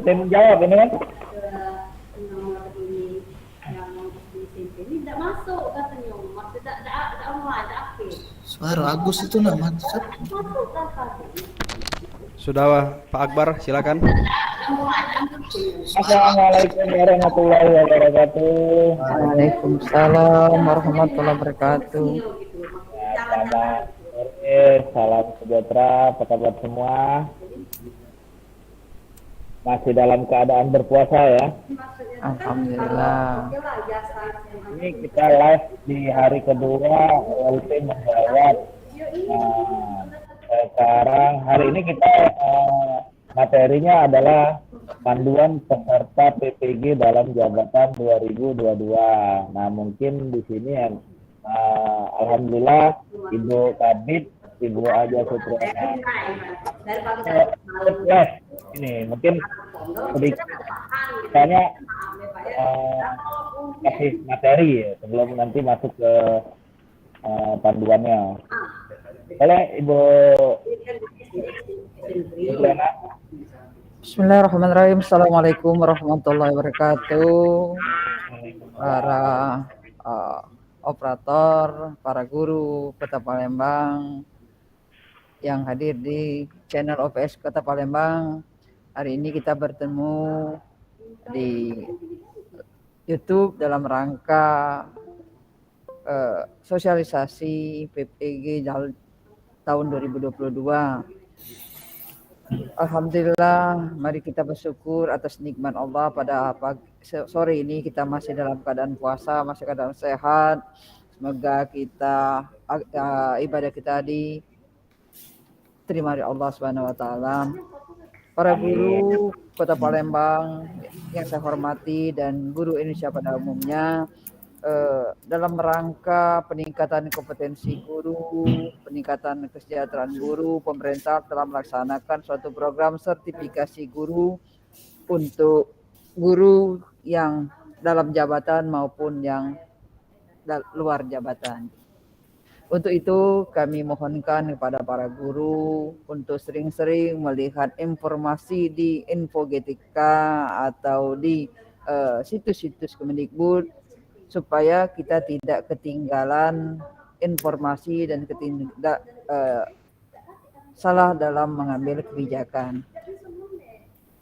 Tim jawab ini kan? nomor ini yang di SMP ini tidak masuk katanya, tidak online, tidak aktif. Suara Agus itu nama. Masuk kan tadi. Sudah Pak Akbar, silakan. Assalamualaikum warahmatullahi wabarakatuh. Waalaikumsalam warahmatullahi wabarakatuh. Selamat sore, salam sejahtera, apa kabar semua? Masih dalam keadaan berpuasa ya? Alhamdulillah. Ini kita live di hari kedua LT menjawab. Sekarang hari ini kita materinya adalah panduan peserta PPG dalam jabatan 2022. Nah, mungkin di sini alhamdulillah Ibu Kabit, Ibu Aja Sutriana. Ini mungkin sedikit tanya kasih materi ya, sebelum nanti masuk ke panduannya. Boleh Ibu Sutriana? Bismillahirrahmanirrahim. Assalamualaikum warahmatullahi wabarakatuh. Para operator, para guru Kota Palembang yang hadir di channel OPS Kota Palembang. Hari ini kita bertemu di YouTube dalam rangka sosialisasi PPG tahun 2022. Alhamdulillah, mari kita bersyukur atas nikmat Allah pada sore ini kita masih dalam keadaan puasa, masih keadaan sehat. Semoga kita ibadah kita diterima oleh Allah Subhanahu wa taala. Para guru Kota Palembang yang saya hormati dan guru Indonesia pada umumnya, dalam rangka peningkatan kompetensi guru, peningkatan kesejahteraan guru, pemerintah telah melaksanakan suatu program sertifikasi guru untuk guru yang dalam jabatan maupun yang luar jabatan. Untuk itu kami mohonkan kepada para guru untuk sering-sering melihat informasi di Infogetika atau di situs-situs Kemendikbud, supaya kita tidak ketinggalan informasi dan tidak salah dalam mengambil kebijakan.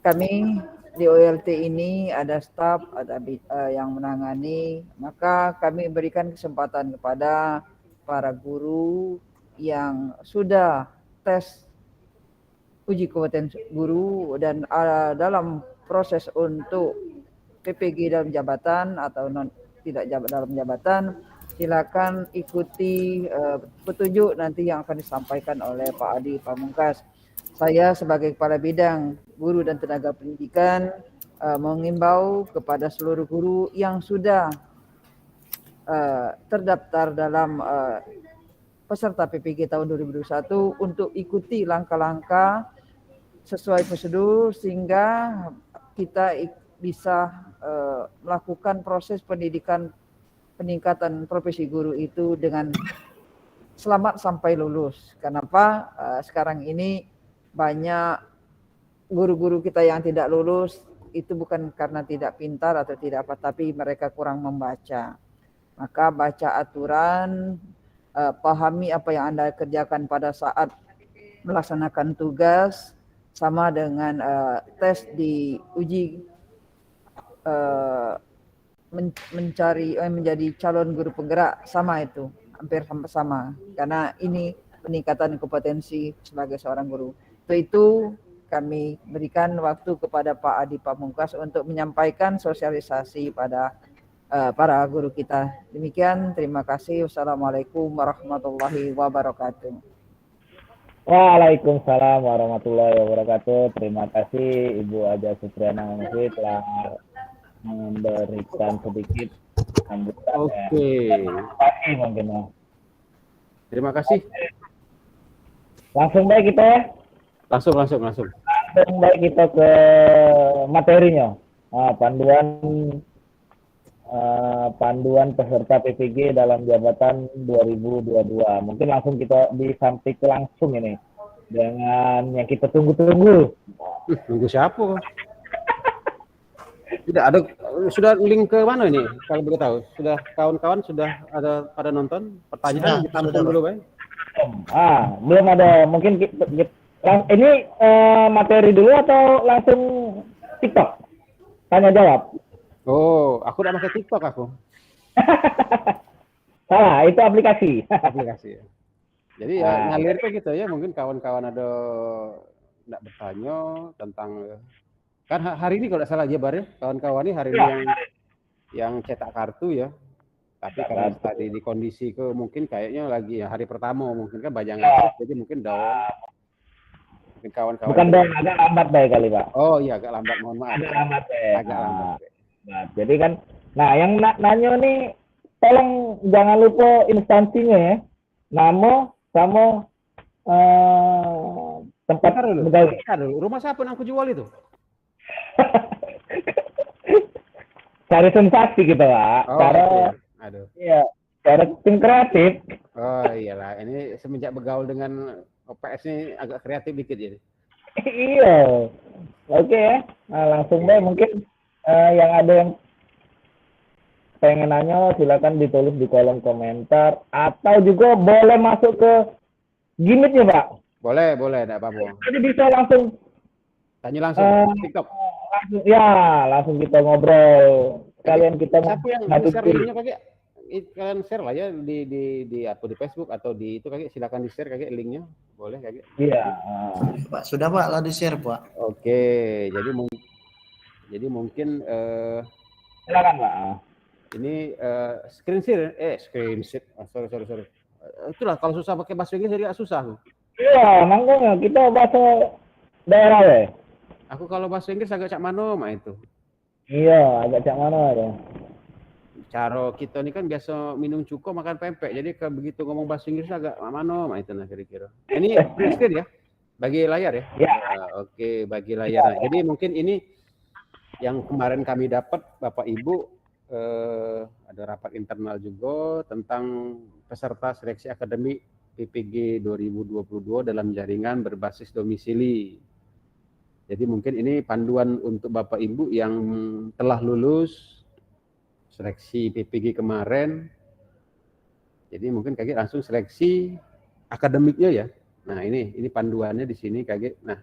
Kami di OLT ini ada staf, ada yang menangani, maka kami berikan kesempatan kepada para guru yang sudah tes uji kompetensi guru dan dalam proses untuk PPG dalam jabatan atau tidak dalam jabatan, silakan ikuti petunjuk nanti yang akan disampaikan oleh Pak Adi Pamungkas. Saya sebagai Kepala Bidang Guru dan Tenaga Pendidikan mengimbau kepada seluruh guru yang sudah terdaftar dalam peserta PPG tahun 2021 untuk ikuti langkah-langkah sesuai prosedur sehingga kita bisa melakukan proses pendidikan peningkatan profesi guru itu dengan selamat sampai lulus. Kenapa? Sekarang ini banyak guru-guru kita yang tidak lulus itu bukan karena tidak pintar atau tidak apa, tapi mereka kurang membaca. Maka baca aturan, pahami apa yang Anda kerjakan pada saat melaksanakan tugas, sama dengan tes di uji menjadi calon guru penggerak, sama itu, hampir sama, karena ini peningkatan kompetensi sebagai seorang guru. Itu kami berikan waktu kepada Pak Adi Pamungkas untuk menyampaikan sosialisasi pada para guru kita. Demikian, terima kasih. Wassalamualaikum warahmatullahi wabarakatuh. Waalaikumsalam warahmatullahi wabarakatuh. Terima kasih Ibu Aja Sutriana telah memberikan sedikit sambutan. Oke. Terima kasih mungkin ya. Terima kasih. Langsung baik kita ya. Langsung. Langsung baik kita ke materinya. Panduan peserta PPG dalam jabatan 2022. Mungkin langsung kita disampaikan langsung ini. dengan yang kita tunggu-tunggu. Nunggu siapa? Tidak ada, sudah link ke mana ini? Kalau boleh tahu, sudah kawan-kawan sudah ada pada nonton? Pertanyaan ditampung sudah, dulu, Pak. Belum ada. Mungkin ini materi dulu atau langsung TikTok? Tanya jawab. Oh, aku udah pakai TikTok aku. Salah, itu aplikasi. Aplikasi ya. Jadi ya ngalir tuh gitu ya, mungkin kawan-kawan ada nggak bertanya tentang kan hari ini kalau tidak salah aja Bar ya, kawan-kawan ini hari ini yang cetak kartu ya. Tapi karena tadi di kondisi ke mungkin kayaknya lagi ya hari pertama mungkin kan banyak ngakses jadi mungkin down. Mungkin kawan-kawan. Bukan down, agak lambat deh kali Pak. Oh iya agak lambat, mohon maaf. Agak lambat deh. Agak lambat. Jadi kan, nah yang nanya nih, tolong jangan lupa instansinya ya, nama sama tempat dulu. Rumah siapa yang aku jual itu? Cari sensasi gitu Pak. Oh, Cara, aduh. Iya, cara tim kreatif. Oh iyalah, ini semenjak bergaul dengan OPS ini agak kreatif dikit jadi. Iya. Oke ya. Nah, langsung deh mungkin yang ada yang pengen nanya silakan ditulis di kolom komentar atau juga boleh masuk ke gimmicknya Pak. Boleh, enggak apa-apa. Jadi bisa langsung tanya langsung TikTok. Langsung kita ngobrol. Kalian kita siapa yang share linknya kakek? Kalian share lah ya di Facebook atau di itu kakek, silakan di share kakek linknya, boleh kakek? Iya. Pak, sudah Pak, lah di share Pak. Oke, jadi mungkin silakan Pak. Ini screen share, sorry. Itulah kalau susah pakai bahasa Inggris jadi susah. Iya, makanya kita bahasa daerah ya. Aku kalau bahasa Inggris agak cak mano mah itu. Iya, agak cak mano ya. Cara kita ini kan biasa minum cuko makan pempek, jadi kalau begitu ngomong bahasa Inggris agak mano mah itu nah kira-kira. Ini screen ya, bagi layar ya. Ya. Oke, bagi layar. Nah, jadi mungkin ini yang kemarin kami dapat Bapak Ibu ada rapat internal juga tentang peserta seleksi akademik PPG 2022 dalam jaringan berbasis domisili. Jadi mungkin ini panduan untuk Bapak Ibu yang telah lulus seleksi PPG kemarin. Jadi mungkin kakek langsung seleksi akademiknya ya. Nah ini panduannya di sini kakek. Nah,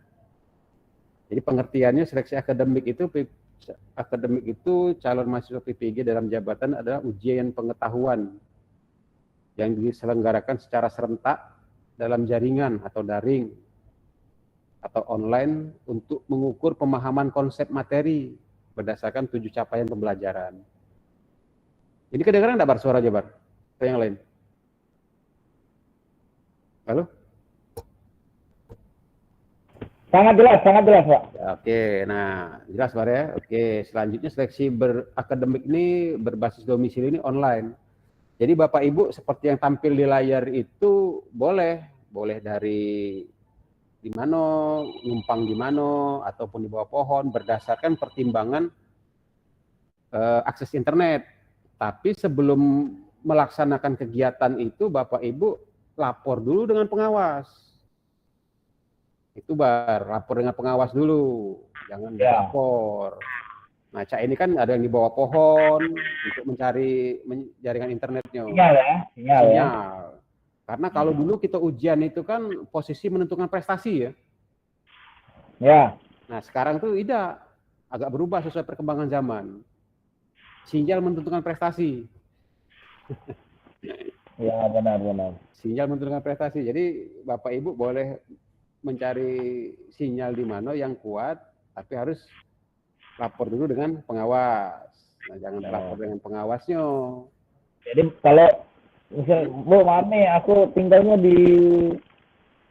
jadi pengertiannya seleksi akademik itu calon mahasiswa PPG dalam jabatan adalah ujian pengetahuan yang diselenggarakan secara serentak dalam jaringan atau daring atau online untuk mengukur pemahaman konsep materi berdasarkan 7 capaian pembelajaran. Ini kedengaran enggak Bar suara aja Bar? Atau yang lain? Halo? Sangat jelas Pak. Oke, nah jelas Bar ya. Oke, selanjutnya seleksi akademik ini berbasis domisili ini online. Jadi Bapak Ibu seperti yang tampil di layar itu boleh dari di mana, numpang di mana, ataupun di bawah pohon berdasarkan pertimbangan akses internet. Tapi sebelum melaksanakan kegiatan itu Bapak Ibu lapor dulu dengan pengawas. Itu lapor dengan pengawas dulu, jangan lapor. Nah, Cak ini kan ada yang di bawah pohon untuk mencari jaringan internetnya. Sinyal ya. Karena kalau dulu kita ujian itu kan posisi menentukan prestasi ya. Ya. Nah, sekarang tuh tidak, agak berubah sesuai perkembangan zaman. Sinyal menentukan prestasi. Ya, benar. Sinyal menentukan prestasi. Jadi Bapak Ibu boleh mencari sinyal di mana yang kuat, tapi harus lapor dulu dengan pengawas. Nah, jangan lapor dengan pengawasnya. Jadi kalau misal, Bu, maaf nih, aku tinggalnya di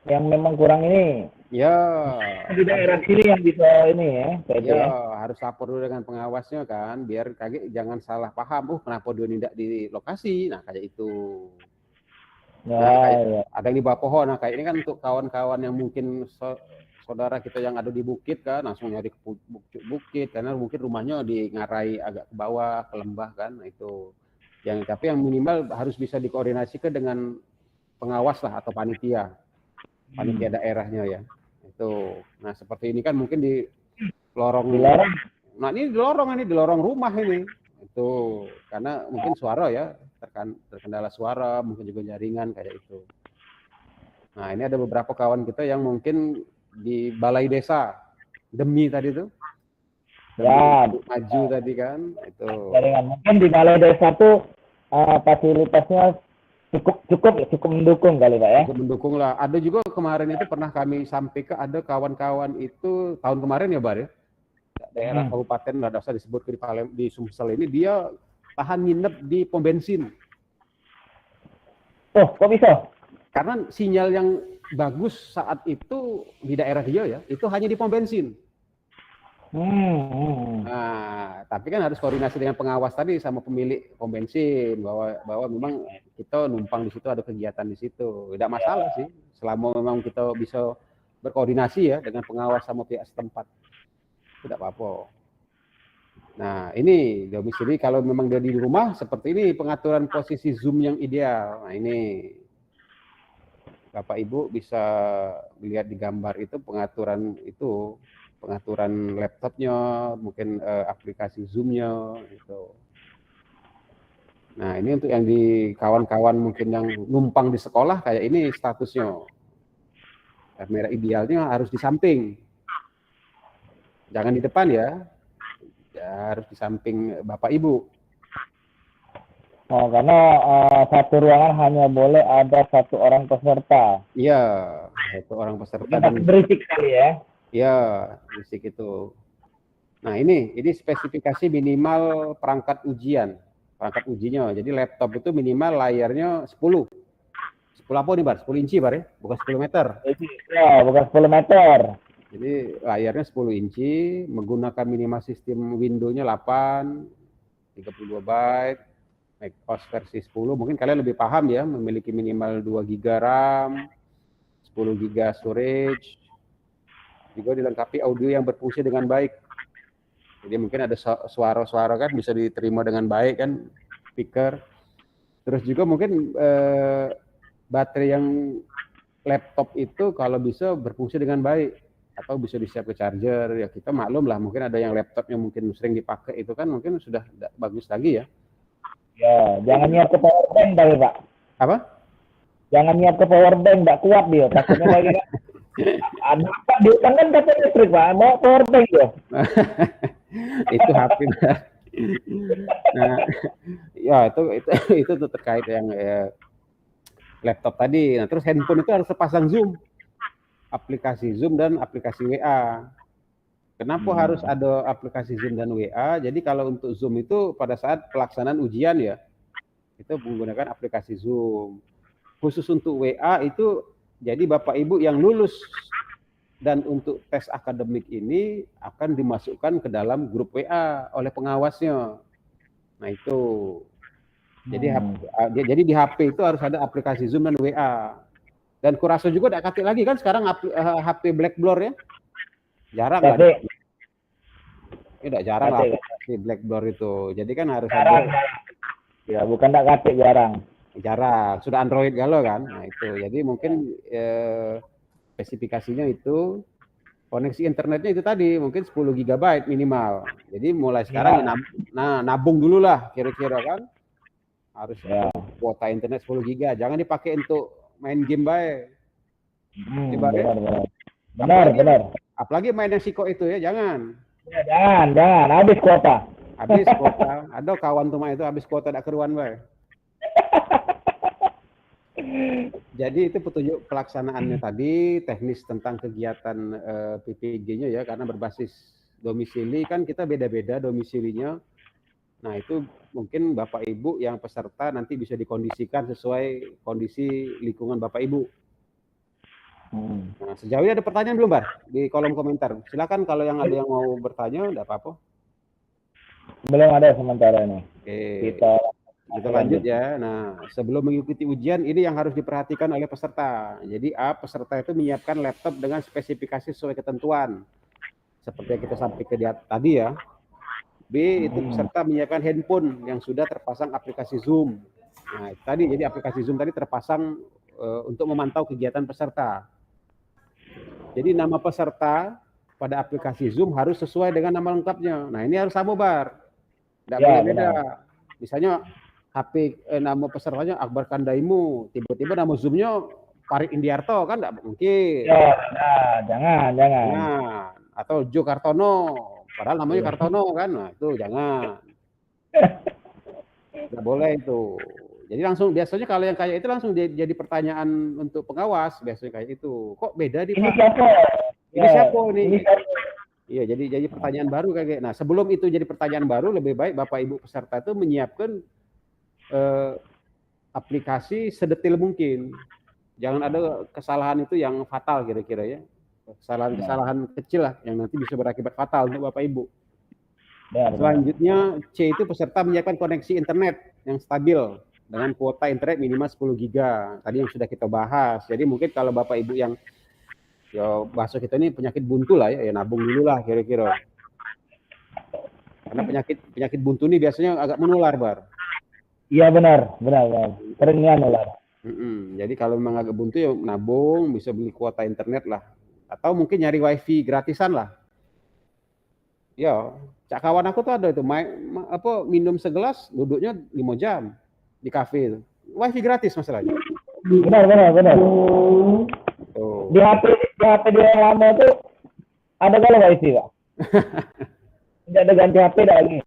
yang memang kurang ini. Ya. Di daerah sini yang bisa ini ya. Ya, harus lapor dulu dengan pengawasnya kan, biar kaget jangan salah paham. Kenapa dia tidak di lokasi? Nah, kayak itu. Ada yang di bawah pohon. Nah, kayak ini kan untuk kawan-kawan yang mungkin saudara kita yang ada di bukit kan, langsung nyari ke bukit karena mungkin rumahnya di ngarai agak ke bawah, ke lembah kan. Nah, itu. Tapi yang minimal harus bisa dikoordinasikan dengan pengawas lah atau panitia. panitia daerahnya ya. Itu. Nah, seperti ini kan mungkin di lorong. Di lorong. Nah, ini di lorong rumah ini. Itu karena mungkin suara ya, terkendala suara, mungkin juga jaringan kayak itu. Nah, ini ada beberapa kawan kita yang mungkin di balai desa, demi tadi tuh. Ya, Maju tadi kan, itu. jaringan. Mungkin di balai desa tuh fasilitasnya cukup mendukung kali Pak ya. Cukup mendukung lah. Ada juga kemarin itu pernah kami sampaikan, ada kawan-kawan itu tahun kemarin ya Bar ya, daerah kabupaten nggak usah disebut di Sumsel ini, dia tahan nginep di pom bensin. Oh, kok bisa? Karena sinyal yang bagus saat itu di daerah dia ya, itu hanya di pom bensin. Nah, tapi kan harus koordinasi dengan pengawas tadi sama pemilik pom bensin bahwa memang kita numpang di situ, ada kegiatan di situ. Tidak masalah sih, selama memang kita bisa berkoordinasi ya dengan pengawas sama pihak setempat. Tidak apa-apa. Nah, ini domisili kalau memang dia di rumah seperti ini pengaturan posisi Zoom yang ideal. Nah, ini Bapak Ibu bisa lihat di gambar itu pengaturan laptopnya, mungkin aplikasi Zoom-nya itu. Nah, ini untuk yang di kawan-kawan mungkin yang numpang di sekolah kayak ini statusnya. Kamera idealnya harus di samping. Jangan di depan ya. Ya, harus di samping Bapak Ibu. Oh, karena satu ruangan hanya boleh ada satu orang peserta. Iya, satu orang peserta. Dan berisik kali ya. Iya, berisik itu. Nah, ini spesifikasi minimal perangkat ujian. Perangkat ujinya. Jadi laptop itu minimal layarnya 10. 10 apa nih, Bar? 10 inci, Bar ya? Bukan 10 meter. Ya, bukan 10 meter. Jadi layarnya 10 inci, menggunakan minimal sistem Windows-nya 8, 32 byte, macOS versi 10. Mungkin kalian lebih paham ya, memiliki minimal 2 GB RAM, 10 GB storage, juga dilengkapi audio yang berfungsi dengan baik. Jadi mungkin ada suara-suara kan bisa diterima dengan baik kan, speaker. Terus juga mungkin baterai yang laptop itu kalau bisa berfungsi dengan baik atau bisa di-share ke charger. Ya kita maklum lah, mungkin ada yang laptopnya mungkin sering dipakai itu kan mungkin sudah bagus lagi ya. Ya, jangan niat ke power bank tadi Pak. Apa? Jangan niat ke power bank, nggak kuat dia. Takutnya lagi kan. Ada Pak, dia kan kata listrik Pak, mau power bank ya. Itu HP. Nah, ya itu terkait yang laptop tadi. Nah, terus handphone itu harus terpasang Zoom. Aplikasi Zoom dan aplikasi WA. Kenapa harus ada aplikasi Zoom dan WA? Jadi kalau untuk Zoom itu pada saat pelaksanaan ujian ya, itu menggunakan aplikasi Zoom. Khusus untuk WA itu, jadi Bapak Ibu yang lulus dan untuk tes akademik ini akan dimasukkan ke dalam grup WA oleh pengawasnya. Nah itu. Jadi di HP itu harus ada aplikasi Zoom dan WA. Dan kurasa juga tidak katik lagi kan sekarang HP Blackboard ya. Jarang kan? Tidak jarang lah aplikasi Blackboard itu. Jadi kan harus ada. Ya, bukan tidak katik, jarang. Jarang. Sudah Android galau kan. Nah itu. Jadi mungkin spesifikasinya itu koneksi internetnya itu tadi mungkin 10 GB minimal. Jadi mulai sekarang nabung dulu lah kira-kira kan. Harus kuota internet 10 GB. Jangan dipakai untuk main game baik. Benar. Apalagi main yang siko itu ya, jangan. Ya, jangan. Habis kuota. Ada kawan tuh itu habis kuota tak keruan baik. Jadi itu petunjuk pelaksanaannya tadi, teknis tentang kegiatan PPG-nya ya, karena berbasis domisili kan kita beda-beda domisilinya. Nah itu mungkin Bapak Ibu yang peserta nanti bisa dikondisikan sesuai kondisi lingkungan Bapak Ibu. Nah sejauh ini ada pertanyaan belum Bar? Di kolom komentar. Silakan kalau yang ada yang mau bertanya, tidak apa-apa. Belum ada sementara ini. Oke. Kita lanjut ya. Nah sebelum mengikuti ujian ini yang harus diperhatikan oleh peserta. Jadi A, peserta itu menyiapkan laptop dengan spesifikasi sesuai ketentuan. Seperti yang kita sampaikan tadi ya. B, itu peserta menyiapkan handphone yang sudah terpasang aplikasi Zoom. Nah, jadi aplikasi Zoom tadi terpasang untuk memantau kegiatan peserta. Jadi nama peserta pada aplikasi Zoom harus sesuai dengan nama lengkapnya. Nah, ini harus sama, Bar. Tidak Ya, boleh beda. Misalnya HP nama pesertanya Akbar Kandaimu, tiba-tiba nama Zoom-nya Farid Indiarto, kan tidak mungkin. Ya, nah, jangan. Nah, atau Jo Kartono, padahal namanya Kartono kan, nah itu jangan. Nggak boleh itu. Jadi langsung biasanya kalau yang kayak itu langsung jadi pertanyaan untuk pengawas biasanya kayak itu. Kok beda di Ini Pak? siapa? Ini siapa ini? Ini siapa? Iya, jadi pertanyaan baru kayak. Nah, sebelum itu jadi pertanyaan baru, lebih baik Bapak Ibu peserta itu menyiapkan aplikasi sedetil mungkin. Jangan ada kesalahan itu yang fatal kira-kira ya. Kesalahan kecil lah yang nanti bisa berakibat fatal untuk Bapak Ibu. Selanjutnya C itu peserta menyiapkan koneksi internet yang stabil dengan kuota internet minimal 10 giga. Tadi yang sudah kita bahas. Jadi mungkin kalau Bapak Ibu yang ya bahasa kita ini penyakit buntu lah ya nabung dulu lah kira-kira. Karena penyakit buntu ini biasanya agak menular, Bar. Iya benar. Seringnya nular. Jadi kalau memang agak buntu ya nabung, bisa beli kuota internet lah. Atau mungkin nyari wifi gratisan lah. Ya, cak kawan aku tuh ada itu, minum segelas duduknya 5 jam di kafe itu. Wifi gratis masalahnya. Benar. Tuh. Di HP dia yang lama tuh ada kalau wifi, Pak. Tidak ada ganti HP lagi.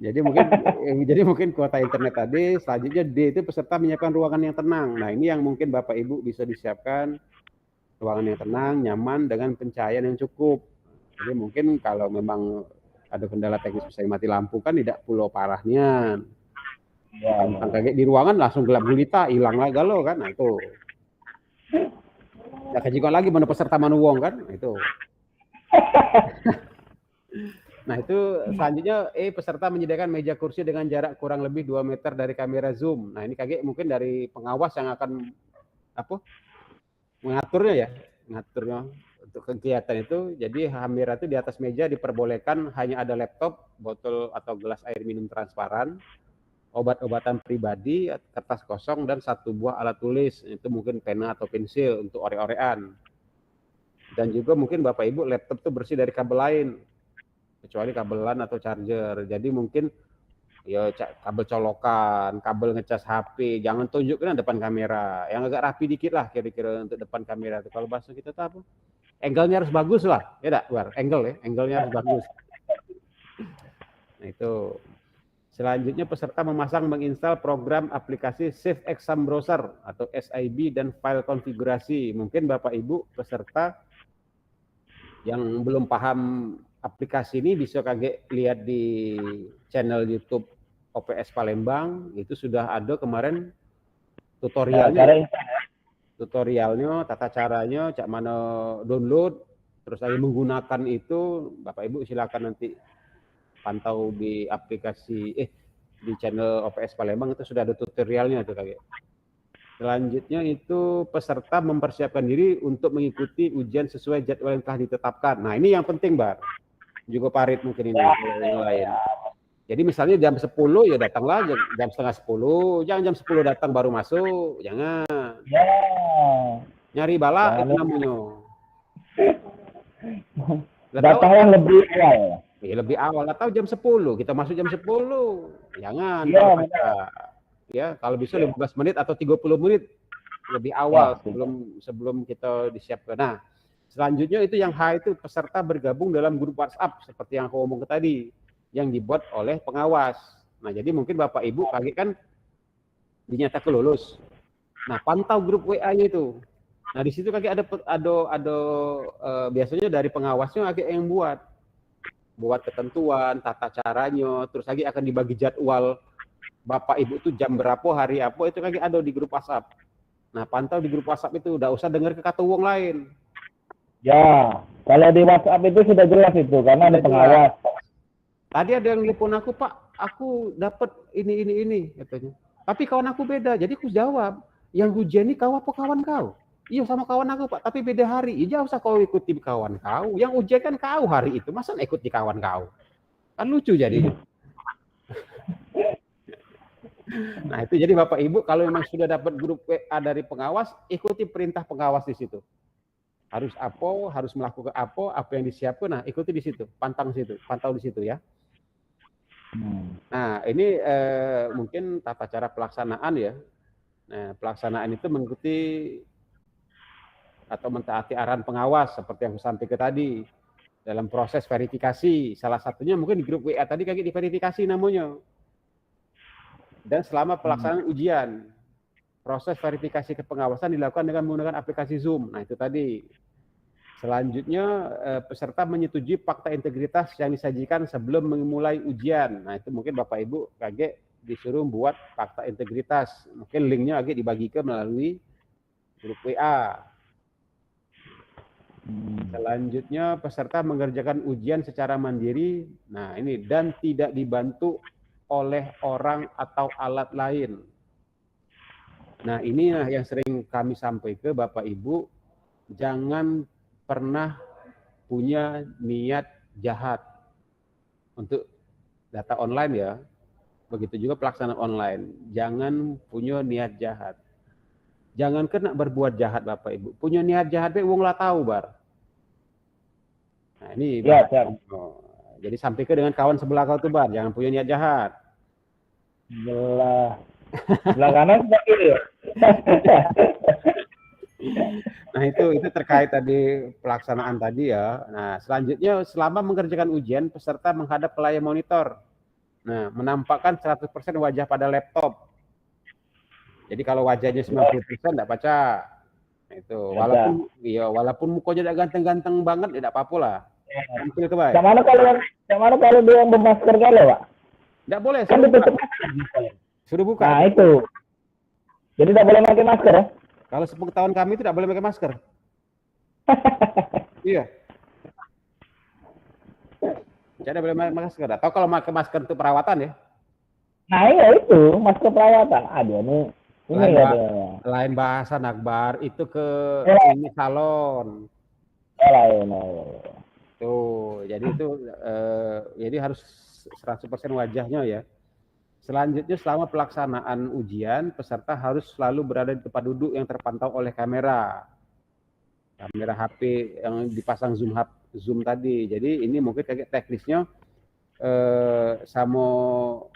Jadi mungkin kuota internet tadi, selanjutnya D itu peserta menyiapkan ruangan yang tenang. Nah, ini yang mungkin Bapak Ibu bisa disiapkan ruangan yang tenang, nyaman dengan pencahayaan yang cukup. Jadi mungkin kalau memang ada kendala teknis misalnya mati lampu kan tidak pulau parahnya. Ya, kaget di ruangan langsung gelap gulita, hilang lah galau kan. Nah, itu. Ya kajikan lagi mana peserta mana wong kan. Nah, itu. Nah, itu selanjutnya peserta menyediakan meja kursi dengan jarak kurang lebih 2 meter dari kamera Zoom. Nah, ini kaget mungkin dari pengawas yang akan mengaturnya untuk kegiatan itu. Jadi kamera itu di atas meja diperbolehkan hanya ada laptop, botol atau gelas air minum transparan, obat-obatan pribadi, kertas kosong, dan 1 buah alat tulis. Itu mungkin pena atau pensil untuk ore-orean. Dan juga mungkin Bapak Ibu laptop itu bersih dari kabel lain, kecuali kabel LAN atau charger. Jadi mungkin ya kabel colokan, kabel ngecas HP, jangan tunjukkan depan kamera. Yang agak rapi dikit lah kira-kira untuk depan kamera. Kalau bahasa kita tuh apa? Angle-nya harus bagus lah. Ya enggak, War? Angle-nya harus bagus. Nah, itu. Selanjutnya peserta memasang menginstal program aplikasi Safe Exam Browser atau SIB dan file konfigurasi. Mungkin Bapak Ibu peserta yang belum paham aplikasi ini bisa kaget lihat di channel YouTube OPS Palembang, itu sudah ada kemarin tutorialnya. Tutorialnya, tata caranya, cak mana download, terus lagi menggunakan itu, Bapak Ibu silakan nanti pantau di aplikasi di channel OPS Palembang, itu sudah ada tutorialnya tuh kaget. Selanjutnya itu peserta mempersiapkan diri untuk mengikuti ujian sesuai jadwal yang telah ditetapkan. Nah, ini yang penting, Bar. Juga Parit mungkin ini yang lain. Jadi misalnya jam 10 ya datanglah jam setengah 10, jangan jam 10 datang baru masuk, jangan. Ya. Nyari bala itu namanya. Datangnya lebih awal. Ya, lebih awal atau jam 10, kita masuk jam 10. Jangan. Ya, kalau bisa 15 menit atau 30 menit lebih awal sebelum kita disiapkan. Nah, selanjutnya itu yang H itu peserta bergabung dalam grup WhatsApp seperti yang aku ngomong tadi, yang dibuat oleh pengawas. Nah, jadi mungkin Bapak Ibu kaget kan dinyatakan lulus. Nah, pantau grup WA-nya itu. Nah, di situ kaget ada biasanya dari pengawasnya kaget yang buat ketentuan, tata caranya, terus lagi akan dibagi jadwal Bapak Ibu itu jam berapa, hari apa, itu lagi ada di grup WhatsApp. Nah, pantau di grup WhatsApp itu, udah usah dengar ke kata wong lain. Ya, kalau di WhatsApp itu sudah jelas itu, karena ada pengawas. Tadi ada yang nelpon aku, Pak, aku dapat ini, katanya. Tapi kawan aku beda, jadi aku jawab, yang ujian ini kau apa kawan kau? Iya sama kawan aku, Pak, tapi beda hari. Ya jangan usah kau ikuti kawan kau, yang ujian kan kau hari itu, masa ikut di kawan kau? Kan lucu jadinya. Nah, itu jadi Bapak Ibu kalau memang sudah dapat grup WA dari pengawas, ikuti perintah pengawas di situ. harus apa, harus melakukan apa yang disiapkan. Nah, ikuti di situ, pantau di situ ya. Nah, ini mungkin tata cara pelaksanaan ya. Nah, pelaksanaan itu mengikuti atau mentaati arahan pengawas seperti yang saya sampaikan tadi dalam proses verifikasi. Salah satunya mungkin di grup WA tadi kayak diverifikasi namanya. Dan selama pelaksanaan ujian, proses verifikasi kepengawasan dilakukan dengan menggunakan aplikasi Zoom. Nah, itu tadi. Selanjutnya, peserta menyetujui fakta integritas yang disajikan sebelum memulai ujian. Nah, itu mungkin Bapak Ibu kaget disuruh buat fakta integritas. Mungkin linknya agak dibagikan melalui grup WA. Selanjutnya, peserta mengerjakan ujian secara mandiri. Nah, ini dan tidak dibantu oleh orang atau alat lain. Nah, ini yang sering kami sampaikan ke Bapak Ibu, jangan pernah punya niat jahat untuk data online ya. Begitu juga pelaksanaan online. Jangan punya niat jahat. Jangan kena berbuat jahat Bapak Ibu. Punya niat jahat wong lah tahu bar. Nah, ini Ya, jadi sampaikan dengan kawan sebelah kau tuh bar, jangan punya niat jahat. Sebelah kanan sebelah kiri ya. Nah, itu terkait tadi pelaksanaan tadi ya. Nah, selanjutnya selama mengerjakan ujian, peserta menghadap ke layar monitor. Nah, menampakkan 100% wajah pada laptop. Jadi kalau wajahnya 90% enggak baca. Nah, itu walaupun mukanya tidak ganteng-ganteng banget tidak apa-apa lah. Tampil ke baik. Yang mana kalau dia yang bermasker kali, Pak? Enggak boleh, Kan ditutup. suruh buka. Nah, itu. Jadi tidak boleh pakai masker ya? Kalau sepengetahuan kami itu tidak boleh pakai masker. Iya. Tidak boleh pakai masker. Atau kalau pakai masker untuk perawatan ya? Nah, iya itu masker perawatan. Ada nih. Ini ya. Lain bahasa Akbar itu ke ini salon. Lain. Tuh, jadi itu jadi harus 100% wajahnya ya. Selanjutnya, selama pelaksanaan ujian, peserta harus selalu berada di tempat duduk yang terpantau oleh kamera HP yang dipasang zoom tadi. Jadi ini mungkin kayak teknisnya sama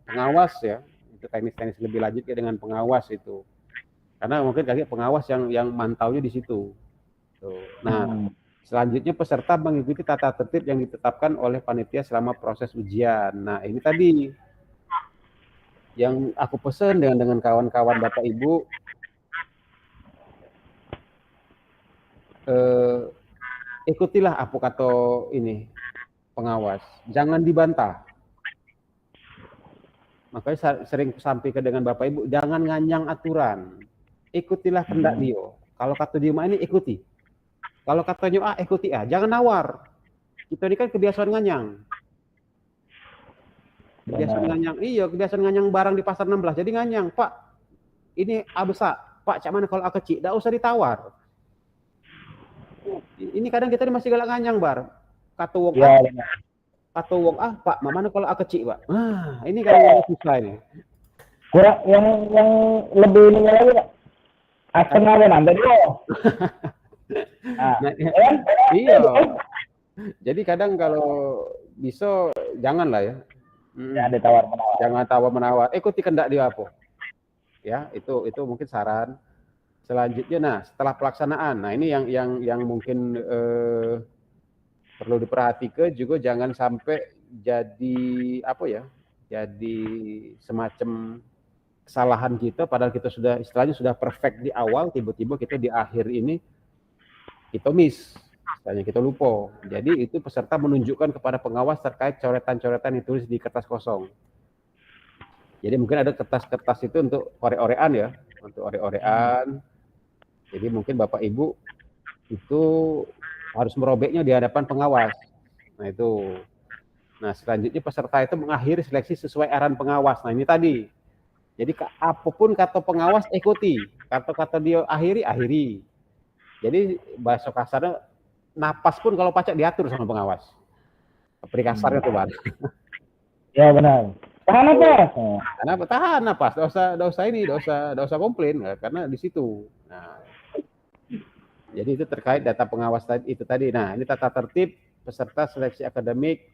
pengawas ya, itu teknis lebih lanjut ya dengan pengawas itu. Karena mungkin kayak pengawas yang mantaunya di situ. Tuh. Nah, selanjutnya peserta mengikuti tata tertib yang ditetapkan oleh panitia selama proses ujian. Nah, ini tadi yang aku pesan dengan kawan-kawan Bapak Ibu, ikutilah apa kata ini pengawas, jangan dibantah. Makanya sering sampaikan dengan Bapak Ibu, jangan nganyang aturan, ikutilah kehendak dia. Kalau kata dia ini ikuti, kalau katanya ikuti jangan nawar. Kita ini kan kebiasaan nganyang. Kebiasaan nganyang barang di pasar 16. Jadi nganyang, Pak, ini A besar. Pak, cak mana kalau A kecil? Nggak usah ditawar. Ini kadang kita masih galak nganyang, bar. Kata wong Pak, mana kalau A kecil, Pak? Nah, ini kadang susah ini. Kurang yang lebih ini lagi, Pak. Setengah nanti dia. Iya. Jadi kadang kalau bisa janganlah ya. Jangan ditawar-menawar. Jangan tawar-menawar. Ikuti kehendak dia apa. Ya, itu mungkin saran. Selanjutnya, nah setelah pelaksanaan, nah ini yang mungkin perlu diperhatikan juga, jangan sampai jadi apa ya? Jadi semacam kesalahan kita, padahal kita sudah istilahnya sudah perfect di awal, tiba-tiba kita di akhir ini kita miss. Istilahnya kita lupa. Jadi itu peserta menunjukkan kepada pengawas terkait coretan-coretan yang ditulis di kertas kosong. Jadi mungkin ada kertas-kertas itu untuk ore-orean ya, untuk ore-orean. Jadi mungkin Bapak Ibu itu harus merobeknya di hadapan pengawas. Nah itu. Nah selanjutnya peserta itu mengakhiri seleksi sesuai arahan pengawas. Nah ini tadi. Jadi apapun kata pengawas ikuti. Kata-kata dia akhiri. Jadi bahasa kasarnya, napas pun kalau pacak diatur sama pengawas. Beri kasarnya tuh, Bang. Ya benar. Tahan napas. Kenapa? Tahan napas. Dosa komplain karena di situ. Nah, Jadi itu terkait data pengawas tadi itu tadi. Nah, ini tata tertib peserta seleksi akademik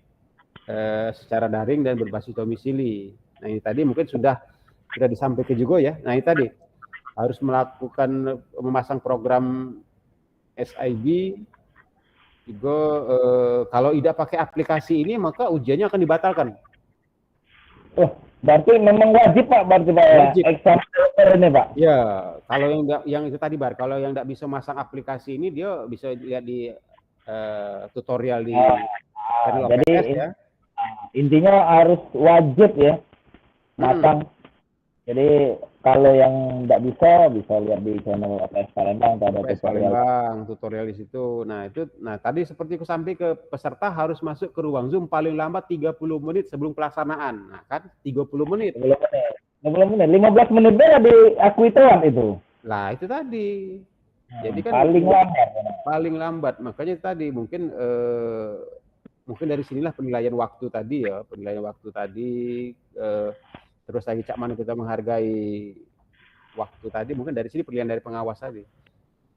secara daring dan berbasis domisili. Nah, ini tadi mungkin sudah disampaikan juga ya. Nah, ini tadi harus melakukan memasang program SIB juga kalau tidak pakai aplikasi ini maka ujiannya akan dibatalkan. Oh, berarti memang wajib Pak, berarti Pak ya, Wajib. exam paper ini Pak. Ya, kalau yang itu tadi Bar, kalau yang tidak bisa masang aplikasi ini dia bisa lihat di tutorial di channel Jadi OPS ya. intinya harus wajib ya masang. Jadi kalau yang nggak bisa lihat di channel OPS Palembang atau ada OPS tutorial. Palembang, tutorial di situ. Nah, itu tadi seperti aku sampaikan ke peserta harus masuk ke ruang Zoom paling lambat 30 menit sebelum pelaksanaan. Nah, kan 30 menit. 30 menit, 15 menit udah diakui tuan itu. Lah, itu tadi. Jadi kan paling lambat. Makanya tadi mungkin dari sinilah penilaian waktu tadi ya, terus lagi cak mana kita menghargai waktu tadi, mungkin dari sini penilaian dari pengawas tadi.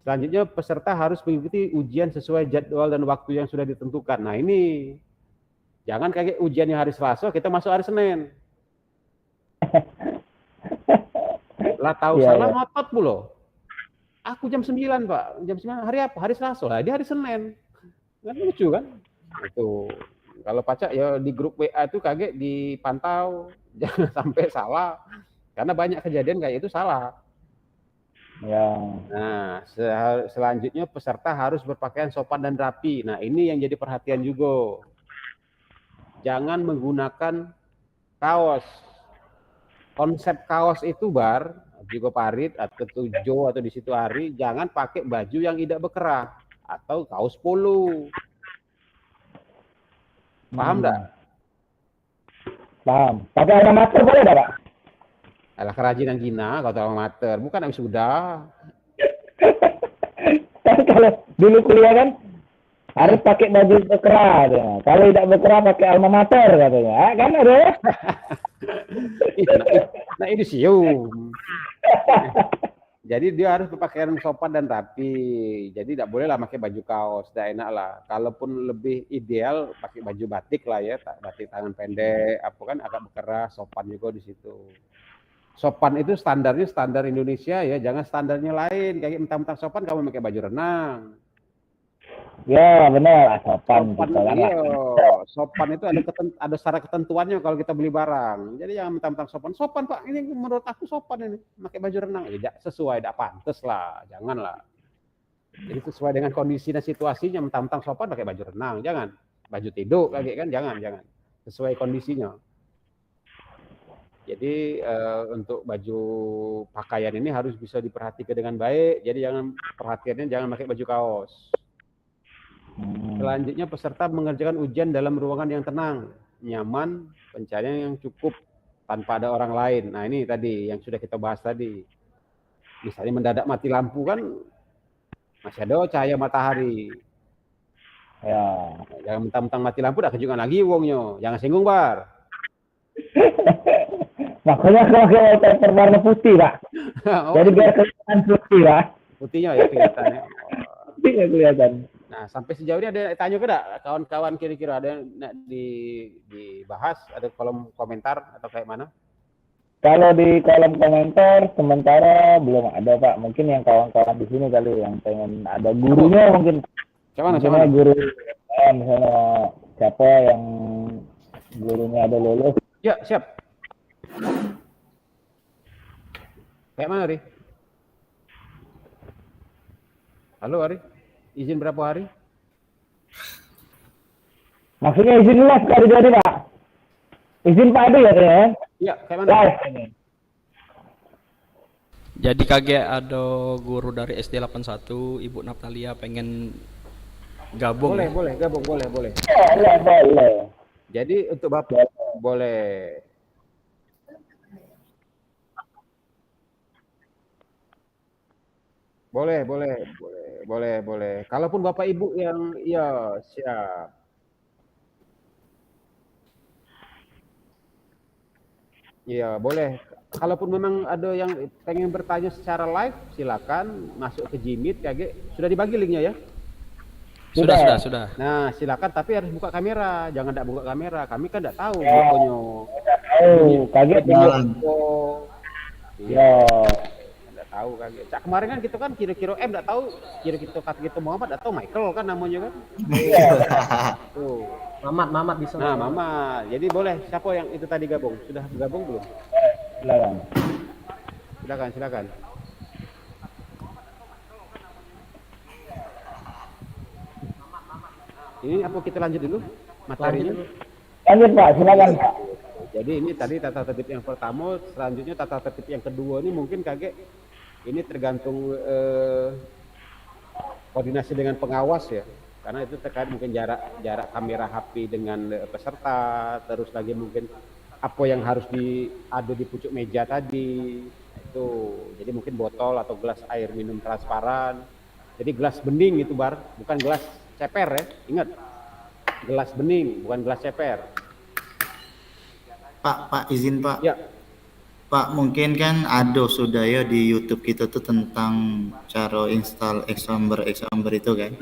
Selanjutnya peserta harus mengikuti ujian sesuai jadwal dan waktu yang sudah ditentukan. Nah, ini jangan kayak ujiannya hari Selasa kita masuk hari Senin. Lah tahu salah ngotot pula. Aku jam 9 Pak, jam 9 hari apa? Hari Selasa lah, dia hari Senin. Kan lucu kan? Itu kalau Pacak ya di grup WA itu kaget dipantau, jangan sampai salah. Karena banyak kejadian kayak itu salah. Ya. Nah, selanjutnya peserta harus berpakaian sopan dan rapi. Nah, ini yang jadi perhatian juga. Jangan menggunakan kaos. Konsep kaos itu Bar, juga parit atau tujuh atau di situ hari, jangan pakai baju yang tidak berkerah atau kaos polo. Paham enggak? Paham. Pakai alma mater boleh enggak, Pak? Alah kerajinan Gina, kalau alma mater, bukan habis sudah. Kan kalau dulu kuliah kan harus pakai baju berkerah, ya. Kalau tidak berkerah pakai alma mater katanya. Kan ada ya? Nah ini sium. Jadi dia harus berpakaian sopan dan rapi. Jadi tidak boleh lah pakai baju kaos, tidak enak lah. Kalaupun lebih ideal pakai baju batik lah ya, batik tangan pendek, apa kan agak berkerah, sopan juga di situ. Sopan itu standarnya standar Indonesia ya, jangan standarnya lain. Kayak mentang-mentang sopan kamu pakai baju renang. Ya benar, sopan. Iya. Sopan itu ada syarat ketentuannya kalau kita beli barang. Jadi jangan mentang-mentang sopan. Sopan Pak, ini menurut aku sopan ini. Pakai baju renang. Ya, sesuai, tidak pantas lah. Janganlah. Jadi sesuai dengan kondisi dan situasinya. Mentang-mentang sopan pakai baju renang. Jangan. Baju tidur kayak kan. Jangan. Sesuai kondisinya. Jadi untuk baju pakaian ini harus bisa diperhatikan dengan baik. Jadi perhatiannya jangan pakai baju kaos. Selanjutnya peserta mengerjakan ujian dalam ruangan yang tenang, nyaman, pencahayaan yang cukup tanpa ada orang lain. Nah ini tadi yang sudah kita bahas tadi. Misalnya mendadak mati lampu kan masih ada cahaya matahari. Ya, jangan mentang-mentang mati lampu dah kejungan lagi wongnya. Jangan singgung Bar. Makanya kalau pakai warna putih Pak. Jadi biar kelihatan putih Pak. Putihnya ya kelihatannya. Putihnya kelihatan. Nah, sampai sejauh ini ada tanya ke enggak? Kawan-kawan kira-kira ada yang dibahas, ada kolom komentar atau kayak mana? Kalau di kolom komentar sementara belum ada Pak. Mungkin yang kawan-kawan di sini kali yang pengen ada gurunya mungkin. Misalnya guru, misalnya siapa yang gurunya ada lulus. Ya, siap. Kayak mana, Ari? Halo, Ari. Izin berapa hari? Maksudnya izin les dari jadi Pak. Izin Pak Adi ya kayaknya. Iya, kayak mana? Jadi KG ada guru dari SD 81, Ibu Natalia pengen gabung. Boleh, gabung, boleh. Boleh. Jadi untuk Bapak boleh. Boleh. Kalaupun Bapak Ibu yang iya siap. Iya, boleh. kalaupun memang ada yang pengen bertanya secara live, silakan masuk ke Jimit KG. Sudah dibagi linknya ya? Sudah. Nah, silakan tapi harus buka kamera, jangan tidak buka kamera. Kami kan tidak tahu pokoknya. Kaget ya. Iya, Ya. tidak tahu kaget. Cak kemarin kan kita kan kira-kira tidak tahu, kira-kira kata kita Muhammad atau Michael kan namanya kan. Tuh. Mamat bisa. Nah, Mama. Jadi boleh siapa yang itu tadi gabung? Sudah gabung belum? Silakan. Ini apa kita lanjut dulu materinya? Lanjut Pak, silakan Pak. Jadi ini tadi tata tertib yang pertama, selanjutnya tata tertib yang kedua ini mungkin kakek ini tergantung koordinasi dengan pengawas ya, karena itu terkait mungkin jarak kamera HP dengan peserta, terus lagi mungkin apa yang harus ada di pucuk meja tadi itu, jadi mungkin botol atau gelas air minum transparan, jadi gelas bening itu Bar, bukan gelas ceper ya, ingat gelas bening bukan gelas ceper. Pak izin Pak. Ya. Pak, mungkin kan ada sudah ya di YouTube kita tuh tentang cara install Examber itu kan.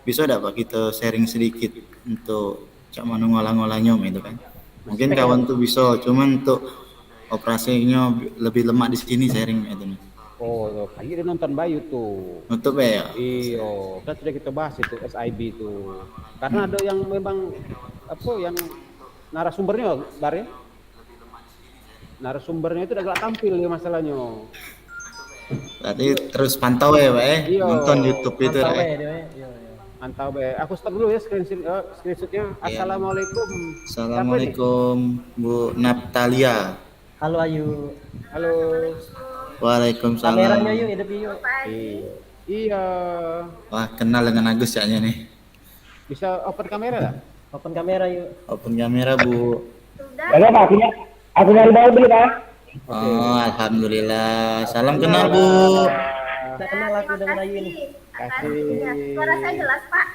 Bisa enggak Pak kita sharing sedikit untuk cak mana ngolah-ngolahnya itu kan. Mungkin kawan tuh bisa, cuman untuk operasinya lebih lemak di sini sharing itu nih. Oh, kayaknya dia nonton Bayu tuh. Nutup ya? Iya, kan sudah kita bahas itu SIB itu. Karena ada yang memang apa yang narasumbernya Bar ya? Narasumbernya itu agak tampil ya masalahnya. Berarti terus pantau ya Pak ya? Iya. Nonton YouTube itu ya? Mantap be. Aku stop dulu ya screenshotnya. Assalamualaikum. Assalamualaikum Bu Naptalia. Halo Ayu. Halo. Waalaikumsalam. Kameranya yuk, hidup yuk. Iya. Wah, kenal dengan Agus kayaknya nih. Bisa open kamera tak? Open kamera yuk. Open kamera Bu. Ada Pak, aku nyari tahu dulu Pak. Oh, alhamdulillah. Salam kenal Bu. Saya kenal aku dengan Ayu ini. Kasih. Suara saya jelas Pak.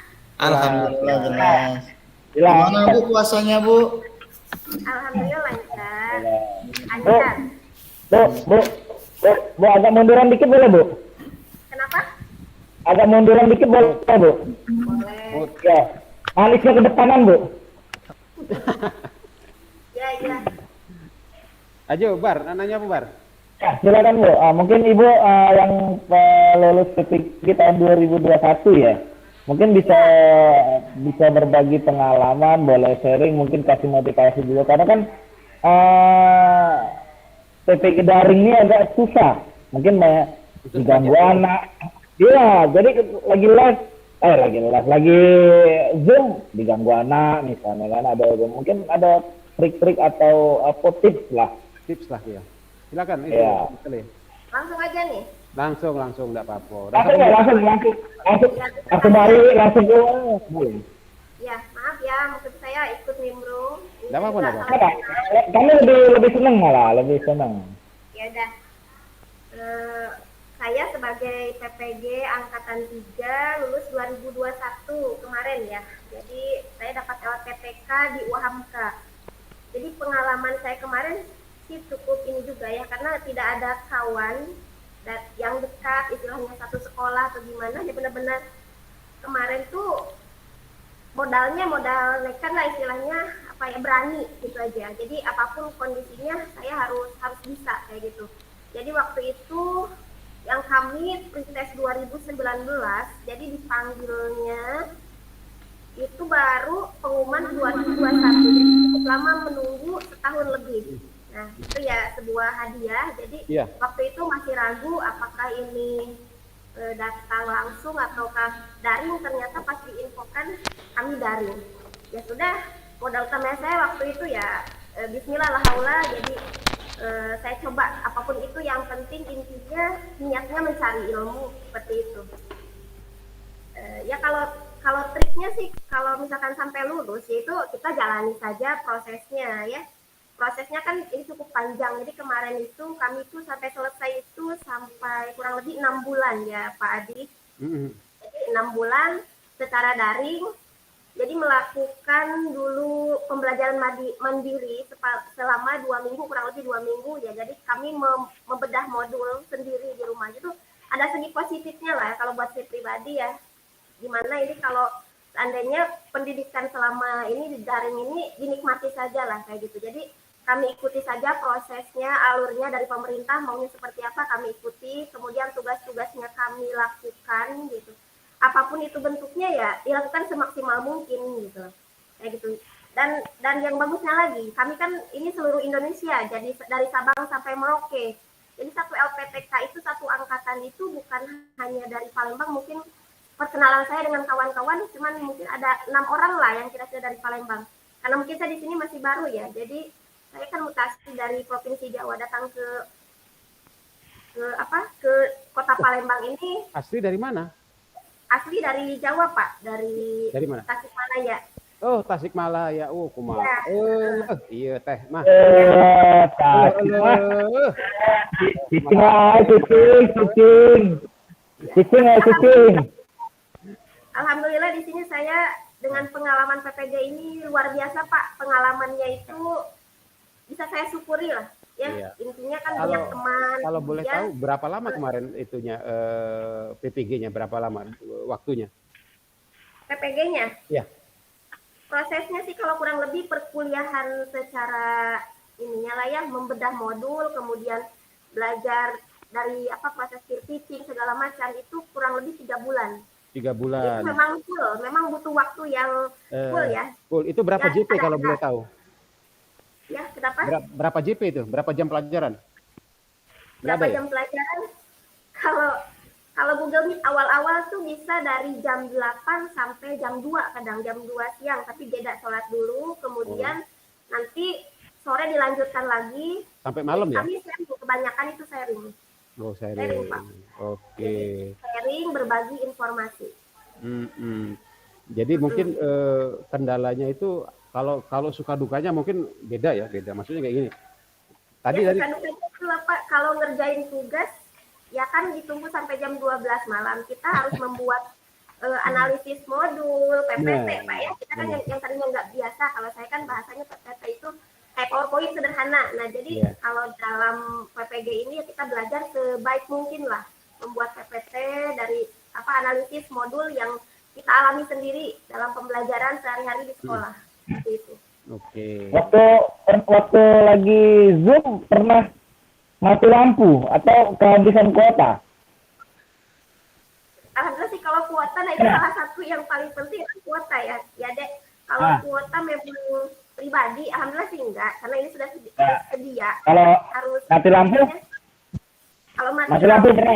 Alhamdulillah jelas. Jelas. Gimana Bu puasanya Bu? Alhamdulillah lancar. Bu, agak munduran dikit boleh Bu? Kenapa? Agak munduran dikit boleh Bu? Boleh. Ya. Alisnya ke depanan Bu. Ya. Ajo Bar, nanya apa Bar? Ya, silakan Bu. Mungkin Ibu yang lulus PPG tahun 2021 ya. Mungkin bisa berbagi pengalaman, boleh sharing, mungkin kasih motivasi juga karena kan PPG daring ini agak susah. Mungkin banyak diganggu anak. Iya, jadi lagi Zoom diganggu anak misalnya kan mungkin ada trik-trik atau apa tips lah ya. Silakan itu. Ya. Langsung aja nih. Langsung enggak apa-apa. Langsung boleh. Ya, maaf ya, maksud saya ikut nimbrung. Enggak apa-apa. Kami lebih senang malah, lebih senang. Ya udah. Saya sebagai PPG angkatan 3 lulus 2021 kemarin ya. Jadi saya dapat LPTK di UHAMKA. Jadi pengalaman saya kemarin sih cukup ini juga ya, karena tidak ada kawan yang dekat, istilahnya satu sekolah atau gimana. Dia benar-benar kemarin tuh modalnya modal nekat lah istilahnya, apa ya, berani gitu aja. Jadi apapun kondisinya saya harus bisa kayak gitu. Jadi waktu itu yang kami pretest 2019, jadi dipanggilnya itu baru pengumuman 2021, jadi cukup lama menunggu setahun lebih. Nah itu ya sebuah hadiah. Jadi waktu itu masih ragu apakah ini datang langsung ataukah daring. Ternyata pas diinfokan kami daring. Ya sudah, modal utama saya waktu itu ya bismillah la haula. Jadi saya coba apapun itu, yang penting intinya niatnya mencari ilmu seperti itu. Ya kalau triknya sih, kalau misalkan sampai lulus ya itu kita jalani saja prosesnya ya. Prosesnya kan ini cukup panjang. Jadi kemarin itu kami tuh sampai selesai itu sampai kurang lebih 6 bulan ya Pak Adi. Jadi 6 bulan secara daring. Jadi melakukan dulu pembelajaran mandiri selama 2 minggu, kurang lebih 2 minggu ya. Jadi kami membedah modul sendiri di rumah. Itu ada segi positifnya lah ya, kalau buat saya pribadi ya. Gimana ini kalau seandainya pendidikan selama ini di daring ini dinikmati saja lah kayak gitu. Jadi kami ikuti saja prosesnya, alurnya dari pemerintah maunya seperti apa kami ikuti. Kemudian tugas-tugasnya kami lakukan gitu. Apapun itu bentuknya ya dilakukan semaksimal mungkin gitu kayak gitu. Dan yang bagusnya lagi kami kan ini seluruh Indonesia, jadi dari Sabang sampai Merauke. Jadi satu LPTK itu, satu angkatan itu bukan hanya dari Palembang. Mungkin perkenalan saya dengan kawan-kawan cuman mungkin ada 6 orang lah yang kira-kira dari Palembang, karena mungkin saya di sini masih baru ya. Jadi saya kan mutasi dari Provinsi Jawa datang ke kota Palembang ini. Asli dari mana? Asli dari Jawa Pak, dari mana? Tasikmalaya. Oh, Tasikmalaya. Oh, kumaha. Iya teh mah. Cicing. Alhamdulillah di sini saya dengan pengalaman PPG ini luar biasa Pak. Pengalamannya itu bisa saya syukuri lah. Ya, Iya. intinya kan banyak teman. Kalau boleh kemudian, tahu berapa lama kemarin itunya PPG-nya berapa lama waktunya? PPG-nya? Iya. Prosesnya sih kalau kurang lebih perkuliahan secara ininya lah ya, membedah modul, kemudian belajar dari proses peer teaching segala macam itu kurang lebih 3 bulan. 3 Itu bulan. memang butuh waktu yang full ya. Full. Itu berapa Ya, JP kalau boleh tahu? Ya, kenapa? Berapa JP itu? Berapa jam pelajaran? Berapa jam pelajaran? Kalau Google Meet awal-awal tuh bisa dari jam 8 sampai jam 2, kadang jam 2 siang, tapi jeda sholat dulu, kemudian nanti sore dilanjutkan lagi. Sampai malam ya? Kami sharing, kebanyakan itu sharing. Oh, Sharing, sharing. Pak. Oke. Sharing, berbagi informasi. Jadi mungkin kendalanya itu kalau suka dukanya mungkin beda ya, beda. Maksudnya kayak gini. Tadi Ya, dari itu Pak, kalau ngerjain tugas ya kan ditunggu sampai jam 12 malam. Kita harus membuat analisis modul, PPT, Pak ya. Kita kan yang tadinya nggak biasa. Kalau saya kan bahasanya PPT itu kayak PowerPoint sederhana. Nah, jadi kalau dalam PPG ini ya kita belajar sebaik mungkin lah membuat PPT dari analisis modul yang kita alami sendiri dalam pembelajaran sehari-hari di sekolah. Seperti itu. Oke. Waktu lagi Zoom pernah mati lampu atau kehabisan kuota? Alhamdulillah sih kalau kuota, nah itu salah satu yang paling penting kan kuota ya. Ya Dek, kalau kuota memang pribadi, alhamdulillah sih enggak, karena ini sudah sedia. Kalau harus mati lampu? Kalau Mati lampu pernah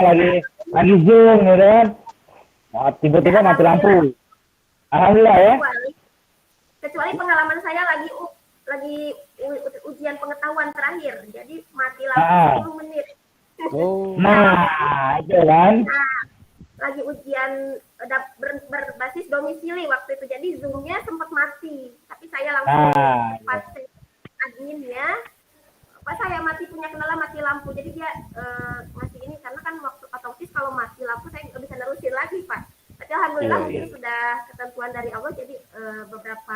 lagi Zoom gitu kan? Tiba-tiba mati lampu. Alhamdulillah ya. Kecuali pengalaman saya lagi ujian pengetahuan terakhir, jadi mati lampu 10 menit. Oh. Nah, itu kan. Nah, lagi ujian berbasis domisili waktu itu, jadi Zoom-nya sempat mati, tapi saya langsung pasti adminnya, saya masih punya kendala mati lampu, jadi dia masih ini, karena kan waktu otomatis kalau mati lampu saya nggak bisa nerusin lagi Pak. Tapi alhamdulillah mungkin sudah ketentuan dari Allah, jadi beberapa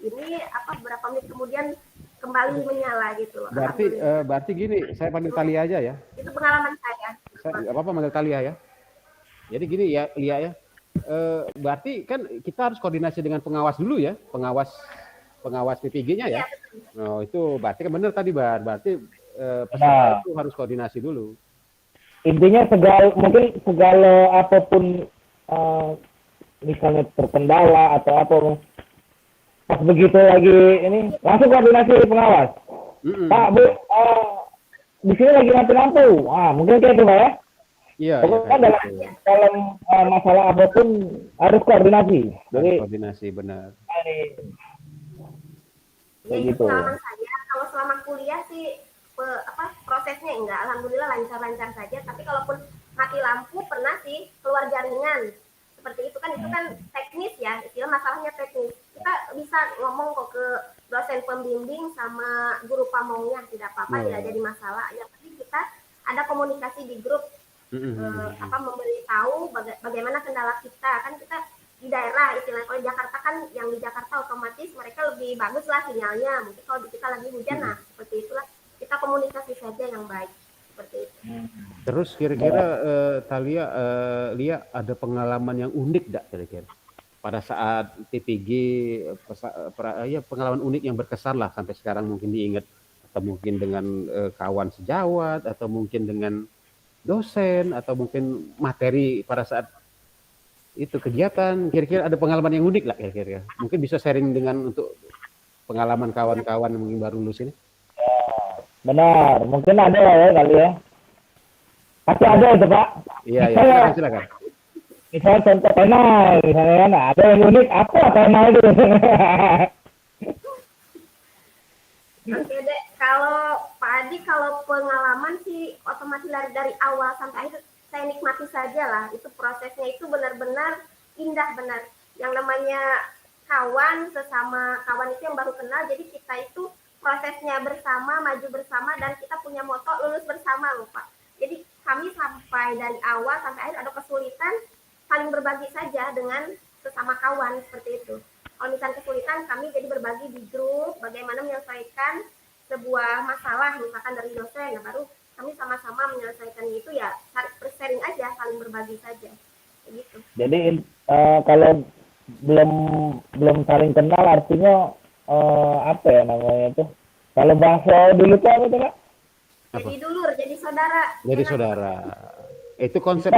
menit kemudian kembali menyala gitu. Berarti gini, saya panggil Talia aja ya. Itu pengalaman saya. Apa manggil Talia ya? Jadi gini ya, Lia ya. Berarti kan kita harus koordinasi dengan pengawas dulu ya, pengawas PPG-nya ya. Oh, itu berarti kan benar tadi, berarti peserta itu harus koordinasi dulu. Intinya segala apapun misalnya terkendala atau apa, pas begitu lagi ini langsung koordinasi pengawas. Pak, Bu, di sini lagi mati lampu. Mungkin kayak itu Pak ya. Iya. Pokoknya dalam masalah apapun harus koordinasi. Jadi koordinasi benar. Jadi gitu. Pengalaman saya kalau selama kuliah sih prosesnya enggak, alhamdulillah lancar-lancar saja. Tapi kalaupun mati lampu pernah sih keluar jaringan. Seperti itu kan teknis ya, istilah masalahnya teknis. Kita bisa ngomong kok ke dosen pembimbing sama guru pamongnya, tidak apa-apa, tidak jadi masalah. Yang penting kita ada komunikasi di grup, memberitahu bagaimana kendala kita. Kan kita di daerah istilahnya. Kalau di Jakarta kan, yang di Jakarta otomatis mereka lebih bagus lah sinyalnya. Mungkin kalau di kita lagi hujan, nah seperti itulah kita komunikasi saja yang baik seperti itu. Terus kira-kira Thalia, Lia ada pengalaman yang unik enggak kira-kira? Pada saat TPG, ya pengalaman unik yang berkesan lah sampai sekarang mungkin diingat, atau mungkin dengan kawan sejawat, atau mungkin dengan dosen, atau mungkin materi pada saat itu kegiatan. Kira-kira ada pengalaman yang unik lah kira-kira. Mungkin bisa sharing dengan untuk pengalaman kawan-kawan mungkin baru lulus ini. Benar, mungkin ada lah ya kali ya. Pasti ada itu Pak. Iya, iya, silakan. Misalnya contoh penal, misalnya kan ada yang unik, apa penal itu? Oke deh, kalau Pak Adi, kalau pengalaman sih otomatis dari awal sampai akhir saya nikmati saja lah. Itu prosesnya itu benar-benar indah benar. Yang namanya kawan, sesama kawan itu yang baru kenal, jadi kita itu prosesnya bersama, maju bersama, dan kita punya moto lulus bersama loh Pak. Jadi kami sampai dari awal sampai akhir ada kesulitan, saling berbagi saja dengan sesama kawan seperti itu. Kalau misalnya kesulitan, kami jadi berbagi di grup bagaimana menyelesaikan sebuah masalah misalkan dari dosen, nah baru kami sama-sama menyelesaikan itu ya sharing aja, saling berbagi saja, kayak gitu. Jadi kalau belum saling kenal artinya apa ya namanya itu? Kalau bahasa dulu tuh apa tuh Kak? Jadi dulur, jadi saudara. Jadi saudara. Itu konsep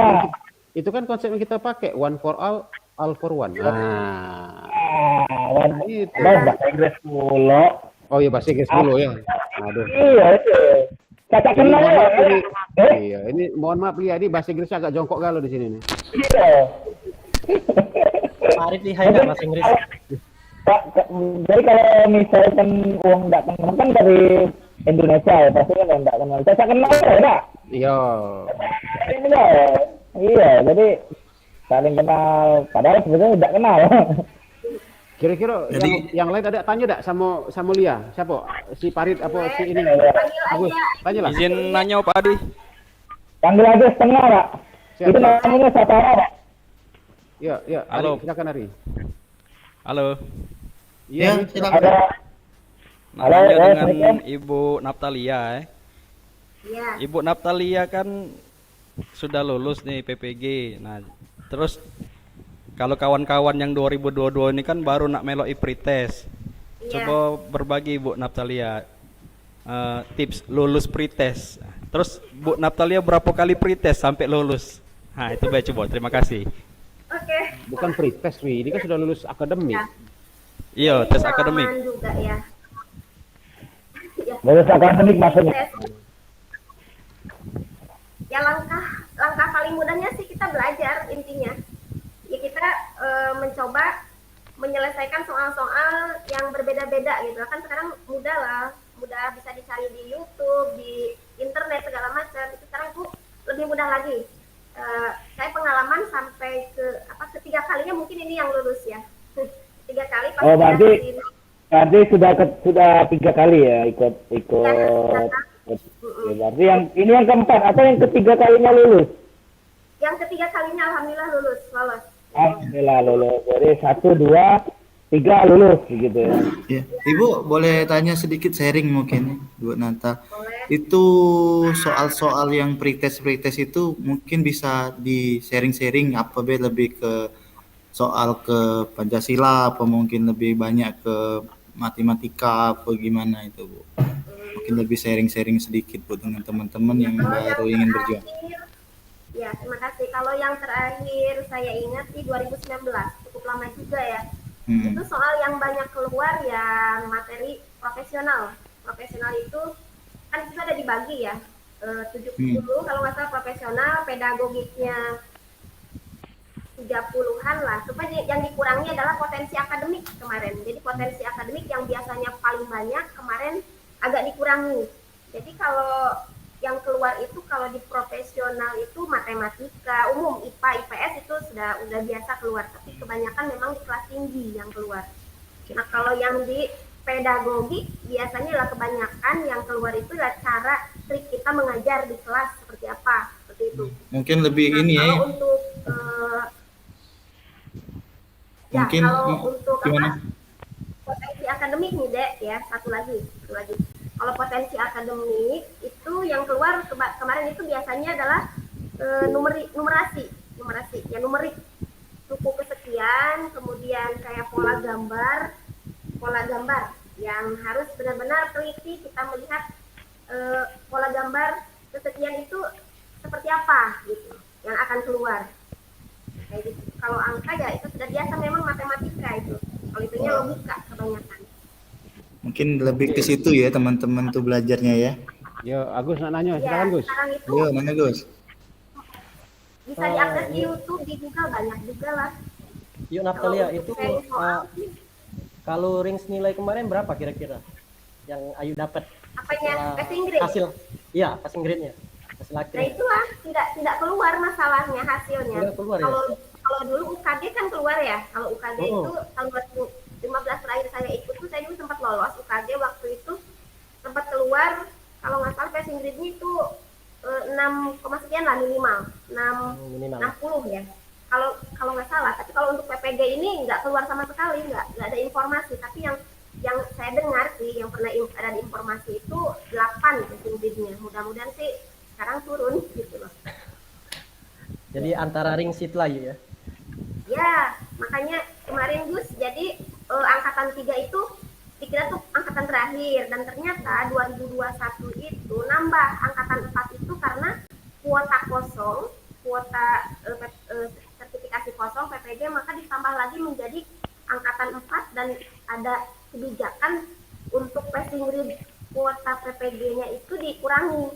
itu kan konsep yang kita pakai, one for all for one. Nah, itu. Bahasa Inggris mulu. Oh iya, bahasa Inggris dulu ya. Aduh. Iya itu. Cacat kenal ya. Iya, ini mohon maaf Lia, ini bahasa Inggris agak jongkok galau di sini nih. Iya. Arif lihai nggak bahasa Inggris? Pak, jadi kalau misalkan uang nggak kenal kan dari Indonesia ya, pasti kan nggak kenal. Cacat kenal ya, Pak? Iya. Iya, jadi saling kenal. Padahal sebenarnya tidak kenal. Kira-kira yang lain ada tanya enggak sama Lia? Siapa? Si Parit apa si ini? Agus, tanyalah. Izin nanya Pak Adi. Panggil aja setengah, Pak. Siap, Itu siap. namanya Satara, Pak. Iya, iya. Halo. Ari, silakan Ari. Halo. Ya, Ari, silakan. Ada Halo, Nanya dengan Assalamualaikum. Ibu Naftalia ya. Iya. Ibu Naftalia kan sudah lulus nih PPG. Nah, terus kalau kawan-kawan yang 2022 ini kan baru nak melok pretest. Iya. Coba berbagi Bu Naftalia tips lulus pretest. Terus Bu Naftalia berapa kali pretest sampai lulus? Nah, itu baik coba. Terima kasih. Oke. bukan pretest, Wi. Ini kan sudah lulus akademik. Ya. Iya, Ini tes pengalaman akademik. juga ya. Ya. Lulus akademik maksudnya. Ya langkah paling mudahnya sih kita belajar intinya. Ya kita mencoba menyelesaikan soal-soal yang berbeda-beda gitu. Kan sekarang mudah bisa dicari di YouTube, di internet segala macam. Itu sekarang tuh lebih mudah lagi. Saya pengalaman sampai ketiga kalinya mungkin ini yang lulus ya. 3 kali pas Oh, berarti sudah 3 kali ya ikut. Ya, Ya, berarti yang keempat atau yang ketiga kalinya lulus? yang ketiga kalinya alhamdulillah lolos. Alhamdulillah lulus. Jadi 1, 2, 3 lulus gitu ya. Ya, Ibu boleh tanya sedikit sharing mungkin, Bu Nata. Boleh. Itu soal-soal yang pretest itu mungkin bisa di sharing-sharing apa lebih ke soal ke Pancasila apa mungkin lebih banyak ke matematika apa gimana itu, Bu? Mungkin lebih sharing-sharing sedikit Bu dengan teman-teman yang baru ingin berjuang. Ya, terima kasih. Kalau yang terakhir saya ingat sih 2019, cukup lama juga ya. Itu soal yang banyak keluar yang materi profesional. Profesional itu kan itu ada dibagi ya. 70 kalau nggak salah profesional, pedagogiknya 30-an lah. Supaya yang dikurangi adalah potensi akademik kemarin. Jadi potensi akademik yang biasanya paling banyak kemarin agak dikurangi. Jadi kalau yang keluar itu kalau di profesional itu matematika umum, IPA, IPS itu udah biasa keluar, tapi kebanyakan memang di kelas tinggi yang keluar. Nah kalau yang di pedagogi biasanya lah kebanyakan yang keluar itu adalah cara trik kita mengajar di kelas seperti apa, seperti itu. Mungkin lebih Nah, ini ya. kalau untuk Ya, Mungkin kalau untuk gimana? potensi akademik nih Dek ya, satu lagi. Kalau potensi akademik itu yang keluar kemarin itu biasanya adalah numerasi, ya numerik, suku kesekian, kemudian kayak pola gambar yang harus benar-benar teliti kita melihat pola gambar kesekian itu seperti apa gitu yang akan keluar. Kayak gitu. Kalau angka ya itu sudah biasa memang matematika itu. Kalau itunya logika kebanyakan. Mungkin lebih ke situ ya teman-teman tuh belajarnya ya. Yo, Agus nak nanya, Ya, silakan Gus. sekarang itu Yo, nanya Gus. bisa diakses di YouTube, di Google banyak juga lah. Yuk Natalia, Kalau itu untuk sharing soal kalau rings nilai kemarin berapa kira-kira yang Ayu dapat? apanya passing grade. Hasil, iya passing grade-nya. Hasil Nah akhirnya. itulah tidak keluar masalahnya hasilnya. Tidak keluar ya? Kalau dulu UKG kan keluar ya. Kalau UKG Oh. itu tahun 2015 terakhir saya ikut tuh saya dulu sempat lolos UKG waktu itu sempat keluar kalau nggak salah passing grade-nya itu 6, sekian lah minimal 6 Minimal. 60 ya. Kalau nggak salah. Tapi kalau untuk PPG ini nggak keluar sama sekali, nggak ada informasi. Tapi yang saya dengar sih, yang pernah ada di informasi itu 8 passing grade-nya. Mudah-mudahan sih sekarang turun gitu loh. Jadi antara ring seat lah ya. Ya, makanya kemarin Gus, jadi angkatan 3 itu dikira tuh angkatan terakhir dan ternyata 2021 itu nambah angkatan 4 itu karena kuota kosong, kuota sertifikasi kosong PPG maka ditambah lagi menjadi angkatan 4 dan ada kebijakan untuk passing grade kuota PPG-nya itu dikurangi.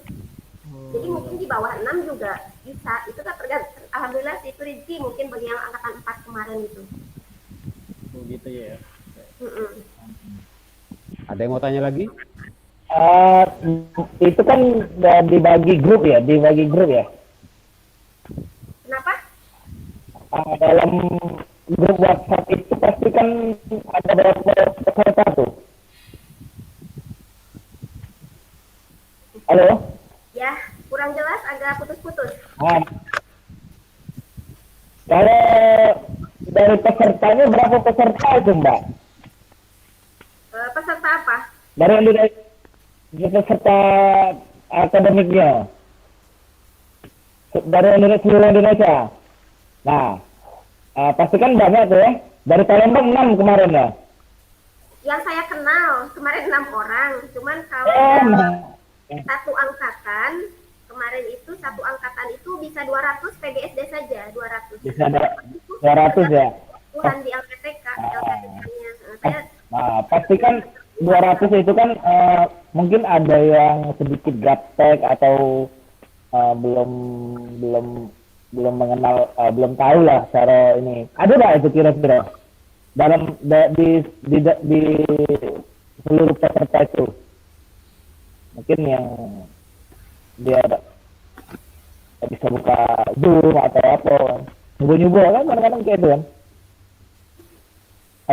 Jadi mungkin di bawah 6 juga bisa. Itu kan tergantung. Alhamdulillah sih itu rezeki mungkin bagi yang angkatan 4 kemarin itu. Begitu ya. Ada yang mau tanya lagi? Itu kan dibagi grup ya, Kenapa? Dalam grup WhatsApp itu pasti kan ada berapa peserta tuh. Halo? Ya, kurang jelas agak putus-putus. Nah, kalau dari pesertanya berapa peserta itu Mbak? Peserta apa? Dari peserta akademiknya dari seluruh Indonesia. Nah, pasti kan banyak tuh ya. Dari Palembang 6 kemarin ya. Yang saya kenal kemarin 6 orang. Cuman kalau satu angkatan kemarin itu satu angkatan itu bisa 200 PGSD saja 200. Bisa 200 ya. Tuhan di LPTK-nya. Saya Nah, pasti kan 200 itu kan mungkin ada yang sedikit gaptek atau belum mengenal, belum tahu lah cara ini. Ada nggak itu kira-kira dalam di seluruh peserta itu? Mungkin yang dia nggak bisa buka Zoom atau apa, nyubu kan kadang-kadang kayak itu kan.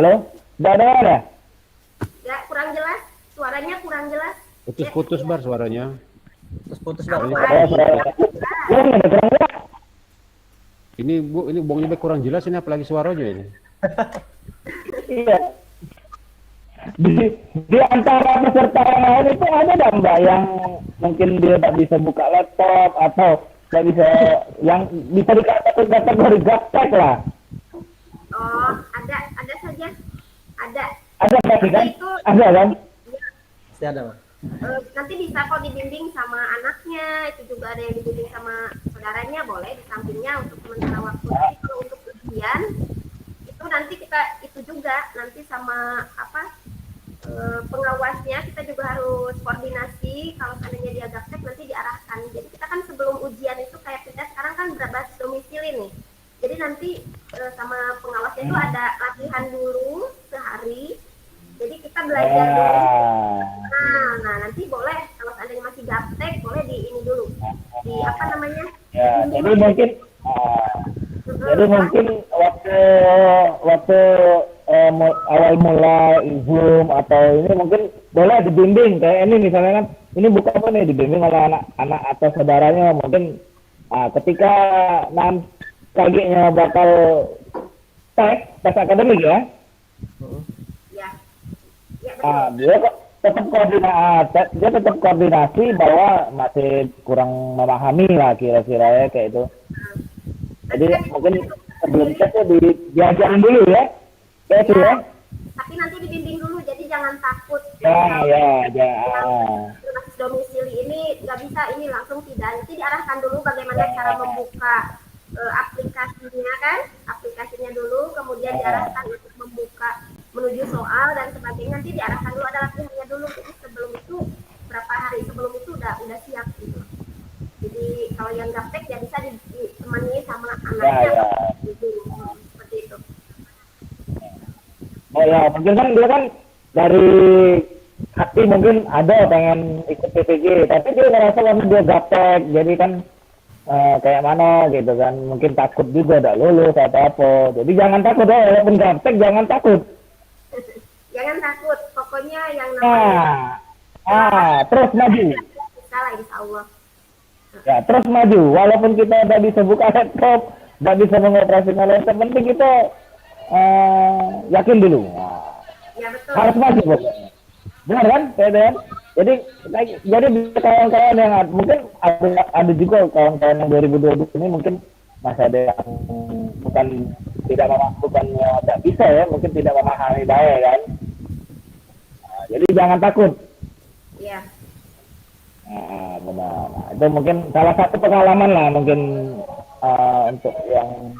Halo, nggak ada? ya kurang jelas, suaranya kurang jelas. Putus-putus bar suaranya. Putus-putus Kalau Bar. Ini Bu, ini bongnya kurang jelas ini apalagi suaranya ini. Iya. Di antara peserta yang lain itu ada nggak Mbak yang mungkin dia tak bisa buka laptop atau nggak bisa, yang bisa dikatakan kategori gaptek lah. Oh, ada saja. Ada. Ada pasti kan? Itu Ada kan? Pasti ada, Bang. nanti bisa kok dibimbing sama anaknya, itu juga ada yang dibimbing sama saudaranya, boleh di sampingnya untuk sementara waktu. Tapi kalau untuk ujian itu nanti kita itu juga nanti sama pengawasnya kita juga harus koordinasi. Kalau seandainya dia gaptek nanti diarahkan. Jadi kita kan sebelum ujian itu kayak kita sekarang kan berbasis domisili nih. Jadi nanti sama pengawasnya itu ada latihan dulu sehari. Jadi kita belajar dulu. Nah nanti boleh kalau seandainya masih gaptek boleh di ini dulu. Di apa namanya? Ya, jadi mungkin waktu awal mula Zoom atau ini mungkin boleh dibimbing kayak ini misalnya kan ini bukan apa nih, dibimbing oleh anak atau saudaranya mungkin ketika nanti kagetnya bakal tes akademik ya. Ya, ya Ah, betul. dia kok tetap koordinasi, dia tetap koordinasi bahwa masih kurang memahami lah kira-kira ya kayak itu. Jadi Nanti kan mungkin itu sebelum sendiri. tesnya diajarin dulu ya, kayak itu ya. Tapi nanti dibimbing dulu, jadi jangan takut. Ya, ya, ya. Yang berbasis domisili ini nggak bisa ini langsung tidak. Nanti diarahkan dulu bagaimana cara membuka aplikasinya kan, aplikasinya dulu, kemudian diarahkan untuk membuka menuju soal dan sebagainya. Nanti diarahkan dulu ada latihannya dulu. Jadi sebelum itu berapa hari sebelum itu udah siap gitu. Jadi kalau yang gaptek ya bisa ditemani sama anaknya Ya, ya. gitu. Seperti itu. Oh ya, mungkin kan dia kan dari hati mungkin ada pengen ikut PPG, tapi dia ngerasa kan dia gaptek, jadi kan kayak mana gitu kan, mungkin takut juga gak lulus atau apa. Jadi jangan takut ya, walaupun gaptek jangan takut. Jangan takut, pokoknya yang namanya Terus maju. bisa lah insya Allah. Ya, terus maju. Walaupun kita udah bisa buka laptop, nggak bisa mengoperasikan laptop, penting kita yakin dulu. Nah, Ya betul. harus maju pokoknya. Benar kan, Teden? Jadi kawan-kawan yang mungkin ada juga kawan-kawan yang 2020 ini mungkin masih ada yang bukan bukannya tidak bisa ya, mungkin tidak memahami baik kan. Nah, jadi jangan takut. Ya. Benar. Nah, itu mungkin salah satu pengalaman lah mungkin untuk yang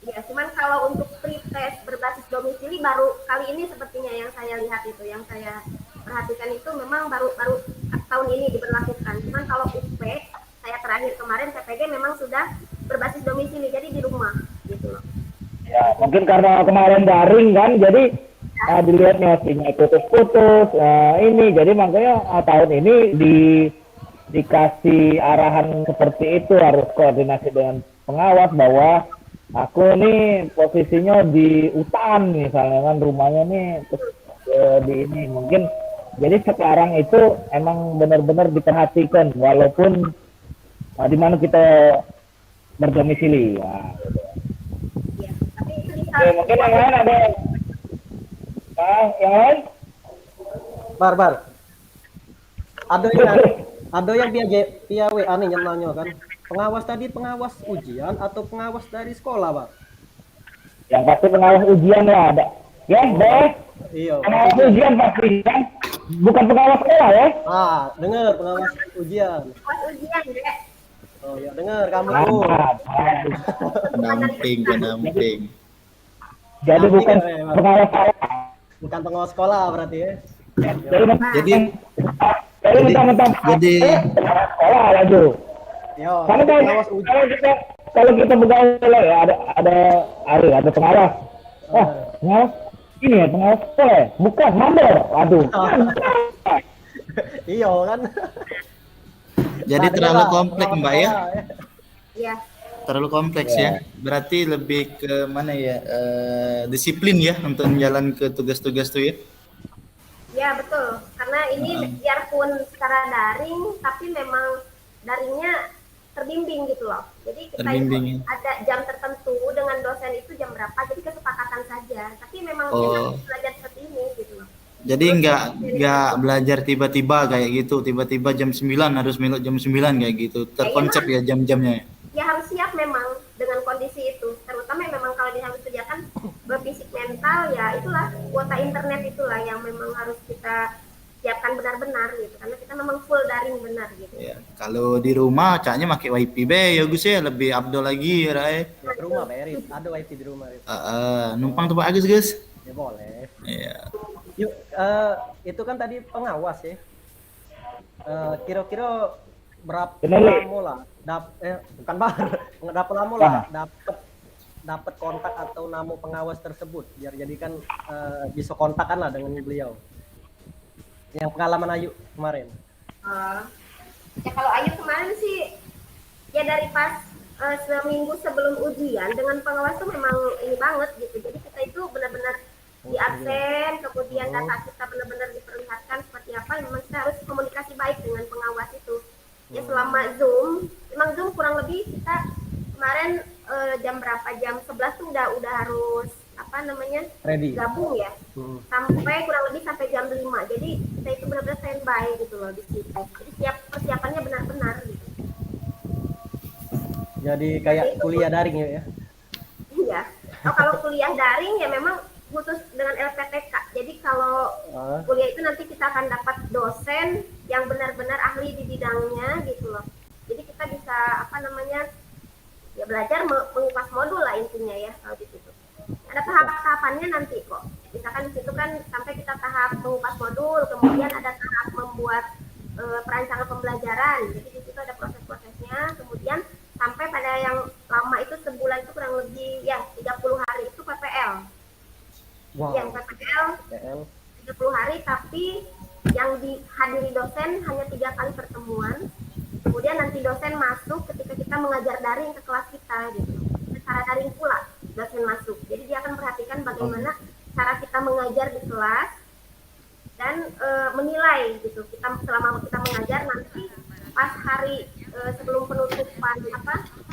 Ya, cuman kalau untuk pretest berbasis domisili baru kali ini sepertinya yang saya lihat itu, yang saya perhatikan itu memang baru tahun ini diberlakukan. Cuman kalau UP saya terakhir kemarin PPG memang sudah berbasis domisili, jadi di rumah gitu loh. ya mungkin karena kemarin daring kan, jadi dilihatnya sinyal putus-putus ini, jadi makanya tahun ini dikasih arahan seperti itu, harus koordinasi dengan pengawas bahwa aku nih posisinya di hutan misalnya kan, rumahnya nih terus di ini mungkin. Jadi sekarang itu emang benar-benar diperhatikan walaupun di mana kita berdomisili. Nah, gitu. Ya, tapi itu bisa. Oke, mungkin yang lain ada yang lain? Bar. Ada yang via WA nih yang nanya kan. Pengawas tadi pengawas ujian atau pengawas dari sekolah, Pak? Yang pasti pengawas ujian lah ada. Ya, deh. Iya. Pengawas ujian pasti kan. Bukan pengawas sekolah ya. Dengar pengawas ujian. Pas ujian, Dek. Oh ya, dengar kamu. Pendamping. Jadi bukan pengawas sekolah. Bukan pengawas sekolah berarti ya. Jadi mentang-mentang pengawas sekolah lagi. Yo, Karena pengawas ujian. kalau kita begawe ya ada pengawas. Pengawas ini ya pengawas sekolah ya? Bukan mandor. Aduh. Iya kan. jadi terlalu kompleks Mbak ya. Iya. Terlalu kompleks ya. Berarti lebih ke mana ya? Disiplin ya untuk menjalan ke tugas-tugas tuh ya. Ya betul, karena ini biarpun secara daring, tapi memang daringnya terbimbing gitu loh. Jadi kita itu ada jam tertentu dengan dosen itu jam berapa, jadi kesepakatan saja. Tapi memang kita harus belajar seperti ini gitu loh. Jadi nggak belajar tiba-tiba kayak gitu, tiba-tiba jam 9 harus melok jam 9 kayak gitu. Terkonsep ya jam-jamnya. Ya harus siap memang dengan kondisi itu. Terutama memang kalau dia harus kerjakan berfisik mental, ya itulah kuota internet itulah yang memang harus kita siapkan benar-benar gitu. Karena kita memang full daring benar gitu. Ya, kalau di rumah caknya pakai WiFi be ya Gus ya, lebih abdol lagi ya Rai. Di rumah Pak Erit, ada wifi di rumah. Numpang tuh Pak Agus Gus. Ya boleh. Iya. Yuk, itu kan tadi pengawas ya. Kira-kira berapa lama lah? Bukan berapa lama lah dapat kontak atau nama pengawas tersebut, biar jadikan bisa kontakkan lah dengan beliau. Yang pengalaman Ayu kemarin. Ya kalau Ayu kemarin sih ya dari pas seminggu sebelum ujian dengan pengawas tuh memang ini banget gitu. Jadi kita itu benar-benar di absen, kemudian data kita benar-benar diperlihatkan seperti apa. Memang kita harus komunikasi baik dengan pengawas itu. Ya selama Zoom, memang Zoom kurang lebih kita kemarin jam berapa? Jam 11 tuh udah harus Ready. gabung ya, sampai kurang lebih sampai jam 5. Jadi kita itu benar-benar standby gitu loh di situ. Jadi siap, persiapannya benar-benar gitu. Jadi kayak kuliah daring ya. Iya. Kalau kuliah daring ya memang khusus dengan LPTK. Jadi kalau kuliah itu nanti kita akan dapat dosen yang benar-benar ahli di bidangnya gitu loh. Jadi kita bisa ya belajar mengupas modul lah intinya ya kalau di situ. Ada tahap-tahapannya nanti kok. Misalkan di situ kan sampai kita tahap mengupas modul, kemudian ada tahap membuat perancangan pembelajaran. Jadi di situ ada proses-prosesnya, kemudian sampai pada yang lama itu sebulan itu kurang lebih ya 30 hari itu PPL. Wow. Yang PPL 30 hari, tapi yang dihadiri dosen hanya 3 kali pertemuan. Kemudian nanti dosen masuk ketika kita mengajar daring ke kelas kita gitu. Secara daring pula dosen masuk. Jadi dia akan perhatikan bagaimana cara kita mengajar di kelas dan menilai gitu. Kita selama kita mengajar nanti pas hari sebelum penutupan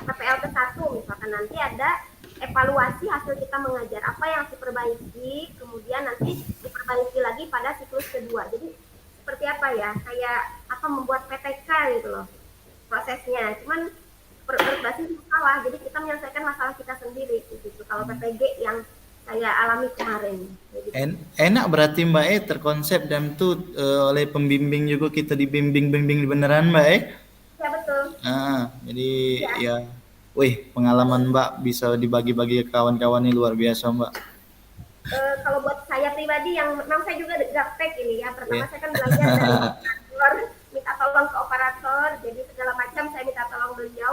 PPL ke-1 misalkan nanti ada evaluasi hasil kita mengajar, apa yang harus diperbaiki, kemudian nanti diperbaiki lagi pada siklus kedua. Jadi seperti apa ya, kayak membuat PTK gitu loh prosesnya, cuman berbasis masalah, jadi kita menyelesaikan masalah kita sendiri gitu. Kalau PPG yang saya alami kemarin gitu. Enak berarti Mbak terkonsep dan tuh oleh pembimbing juga kita dibimbing beneran Mbak Ya betul. Jadi ya wih, pengalaman Mbak bisa dibagi-bagi ke kawan-kawan ini luar biasa Mbak. Kalau buat saya pribadi yang memang saya juga gaptek ini ya, pertama saya kan belajar dari operator, minta tolong ke operator, jadi segala macam saya minta tolong beliau.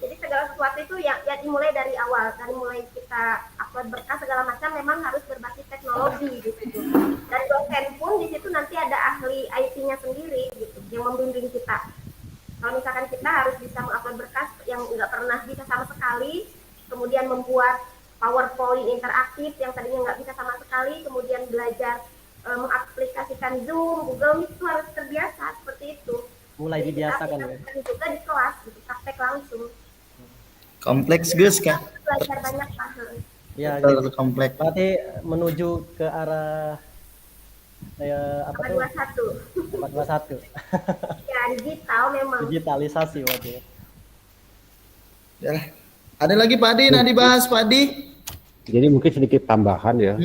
Jadi segala sesuatu itu ya dimulai dari awal, dari mulai kita upload berkas segala macam memang harus berbasis teknologi gitu. Dan dosen pun di situ nanti ada ahli IT-nya sendiri gitu yang membimbing kita. Kalau misalkan kita harus bisa mengupload berkas yang nggak pernah bisa sama sekali, kemudian membuat PowerPoint interaktif yang tadinya nggak bisa sama sekali, kemudian belajar mengaplikasikan Zoom, Google Meet itu harus terbiasa seperti itu. Mulai dibiasakan ya. Juga di kelas, gitu, praktek langsung. Kompleks Gus kan? Belajar banyak paham. Ya, Terlalu kompleks. berarti menuju ke arah apa tuh? 421. Ya, digital memang. Digitalisasi berarti. Ya. Ada lagi Pak Adi, nah dibahas Pak Adi. Jadi mungkin sedikit tambahan ya,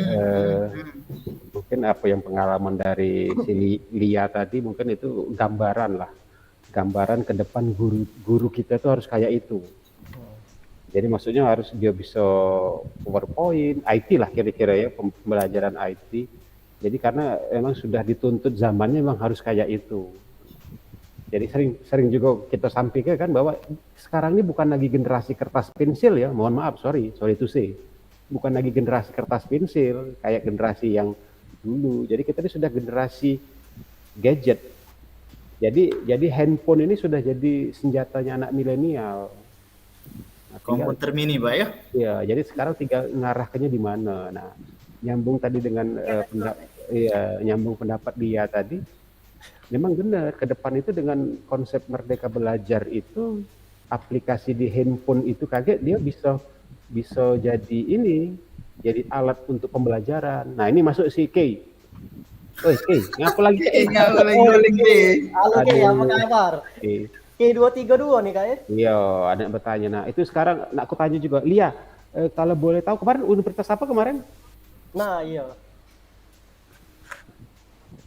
mungkin apa yang pengalaman dari si Lia tadi mungkin itu gambaran ke depan guru kita itu harus kayak itu. Jadi maksudnya harus dia bisa PowerPoint, IT lah kira-kira ya, pembelajaran IT. Jadi karena memang sudah dituntut zamannya memang harus kayak itu. Jadi sering juga kita sampaikan kan bahwa sekarang ini bukan lagi generasi kertas pensil ya, mohon maaf, sorry to say. Bukan lagi generasi kertas pensil kayak generasi yang dulu. Jadi kita ini sudah generasi gadget. Jadi handphone ini sudah jadi senjatanya anak milenial. Nah, komputer mini Pak ya? Iya, jadi sekarang tinggal ngarahkannya di mana. Nah, nyambung tadi dengan nyambung pendapat dia tadi. Memang benar, ke depan itu dengan konsep Merdeka Belajar itu aplikasi di handphone itu kaget dia bisa jadi alat untuk pembelajaran. Nah, ini masuk si Kay. Ngapa lagi Kay? Halo Kay, apa kabar? K232 nih Kak ya? Iya, ada yang bertanya. Nah, itu sekarang aku tanya juga, Lia, kalau boleh tahu kemarin universitas apa kemarin? Nah, iya.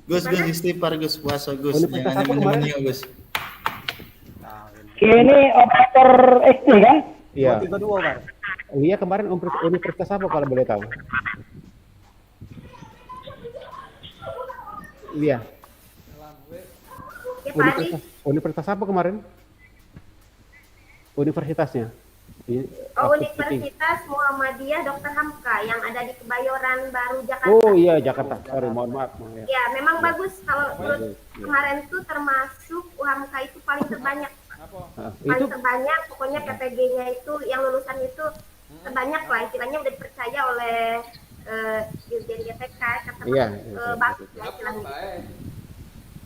Gus istighfar Gus, puasa Gus, Universitas jangan apa kemarin? nyembunyi Gus. Ini operator SD kan? Iya. 232 Kak. Lia kemarin universitas apa kalau boleh tahu? Lia. Ya, Pak Adi. Universitas apa kemarin? Universitasnya? Universitas Muhammadiyah Dr. Hamka yang ada di Kebayoran Baru, Jakarta. Oh iya, Jakarta. Sorry, mohon maaf. Ya, memang bagus kalau menurut kemarin itu termasuk UHAMKA itu paling terbanyak. Paling terbanyak, pokoknya PPG-nya itu yang lulusan itu terbanyak lah, istilahnya udah dipercaya oleh Dirjen GPK, bagus lah istilahnya.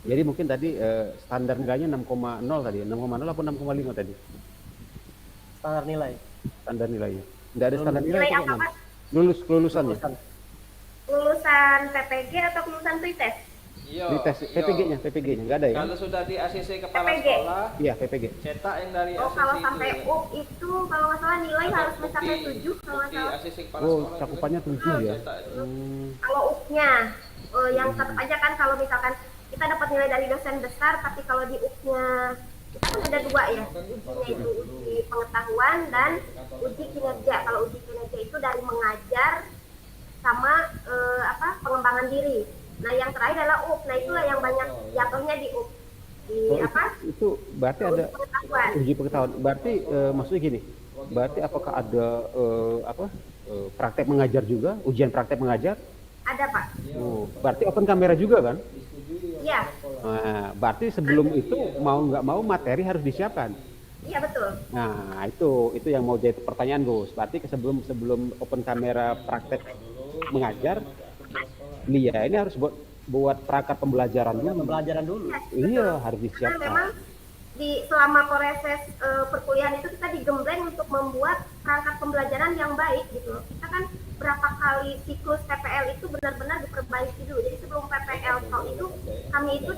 Jadi mungkin tadi standar nilainya 6,0 tadi, 6,0 atau 6,5 tadi? Standar nilai. Standar nilainya. Enggak ada standar nilai. Nilai apa Pak? Kelulusannya. Lulusan PPG atau lulusan pretest? Pretest, PPG-nya nggak ada ya? Kalau sudah di ACC kepala PPG. sekolah, Iya, PPG. cetak yang dari Oh, ACC kalau itu. sampai UP itu kalau nggak salah nilai harus mencapai 7 kalau nggak bukti salah. ACC kepala Oh, sekolah. cakupannya 7 ya. Cetak itu. Kalau UP-nya yang tetap aja kan kalau misalkan kita dapat nilai dari dosen besar, tapi kalau di UP-nya itu kan ada 2 ya, ujinya itu uji pengetahuan dan uji kinerja. Kalau uji kinerja itu dari mengajar sama pengembangan diri. Nah yang terakhir adalah UP. Nah itulah yang banyak jatuhnya di UP. Di Oh, itu berarti ada uji pengetahuan. uji pengetahuan. Berarti maksudnya gini. Berarti apakah ada praktek mengajar juga, ujian praktek mengajar? Ada Pak. Oh, berarti open kamera juga kan? Iya, Nah, berarti sebelum itu mau nggak mau materi harus disiapkan. iya betul. Nah, itu yang mau jadi pertanyaan Gus. Berarti sebelum open kamera praktek mengajar, Lia ini harus buat perangkat pembelajaran dulu. Pembelajaran dulu. Iya, harus Karena disiapkan. memang selama koreses perkuliahan itu kita digembleng untuk membuat perangkat pembelajaran yang baik gitu loh. Kita kan berapa kali siklus PPL itu benar-benar diperbaiki dulu. Jadi sebelum PPL tahun itu kami itu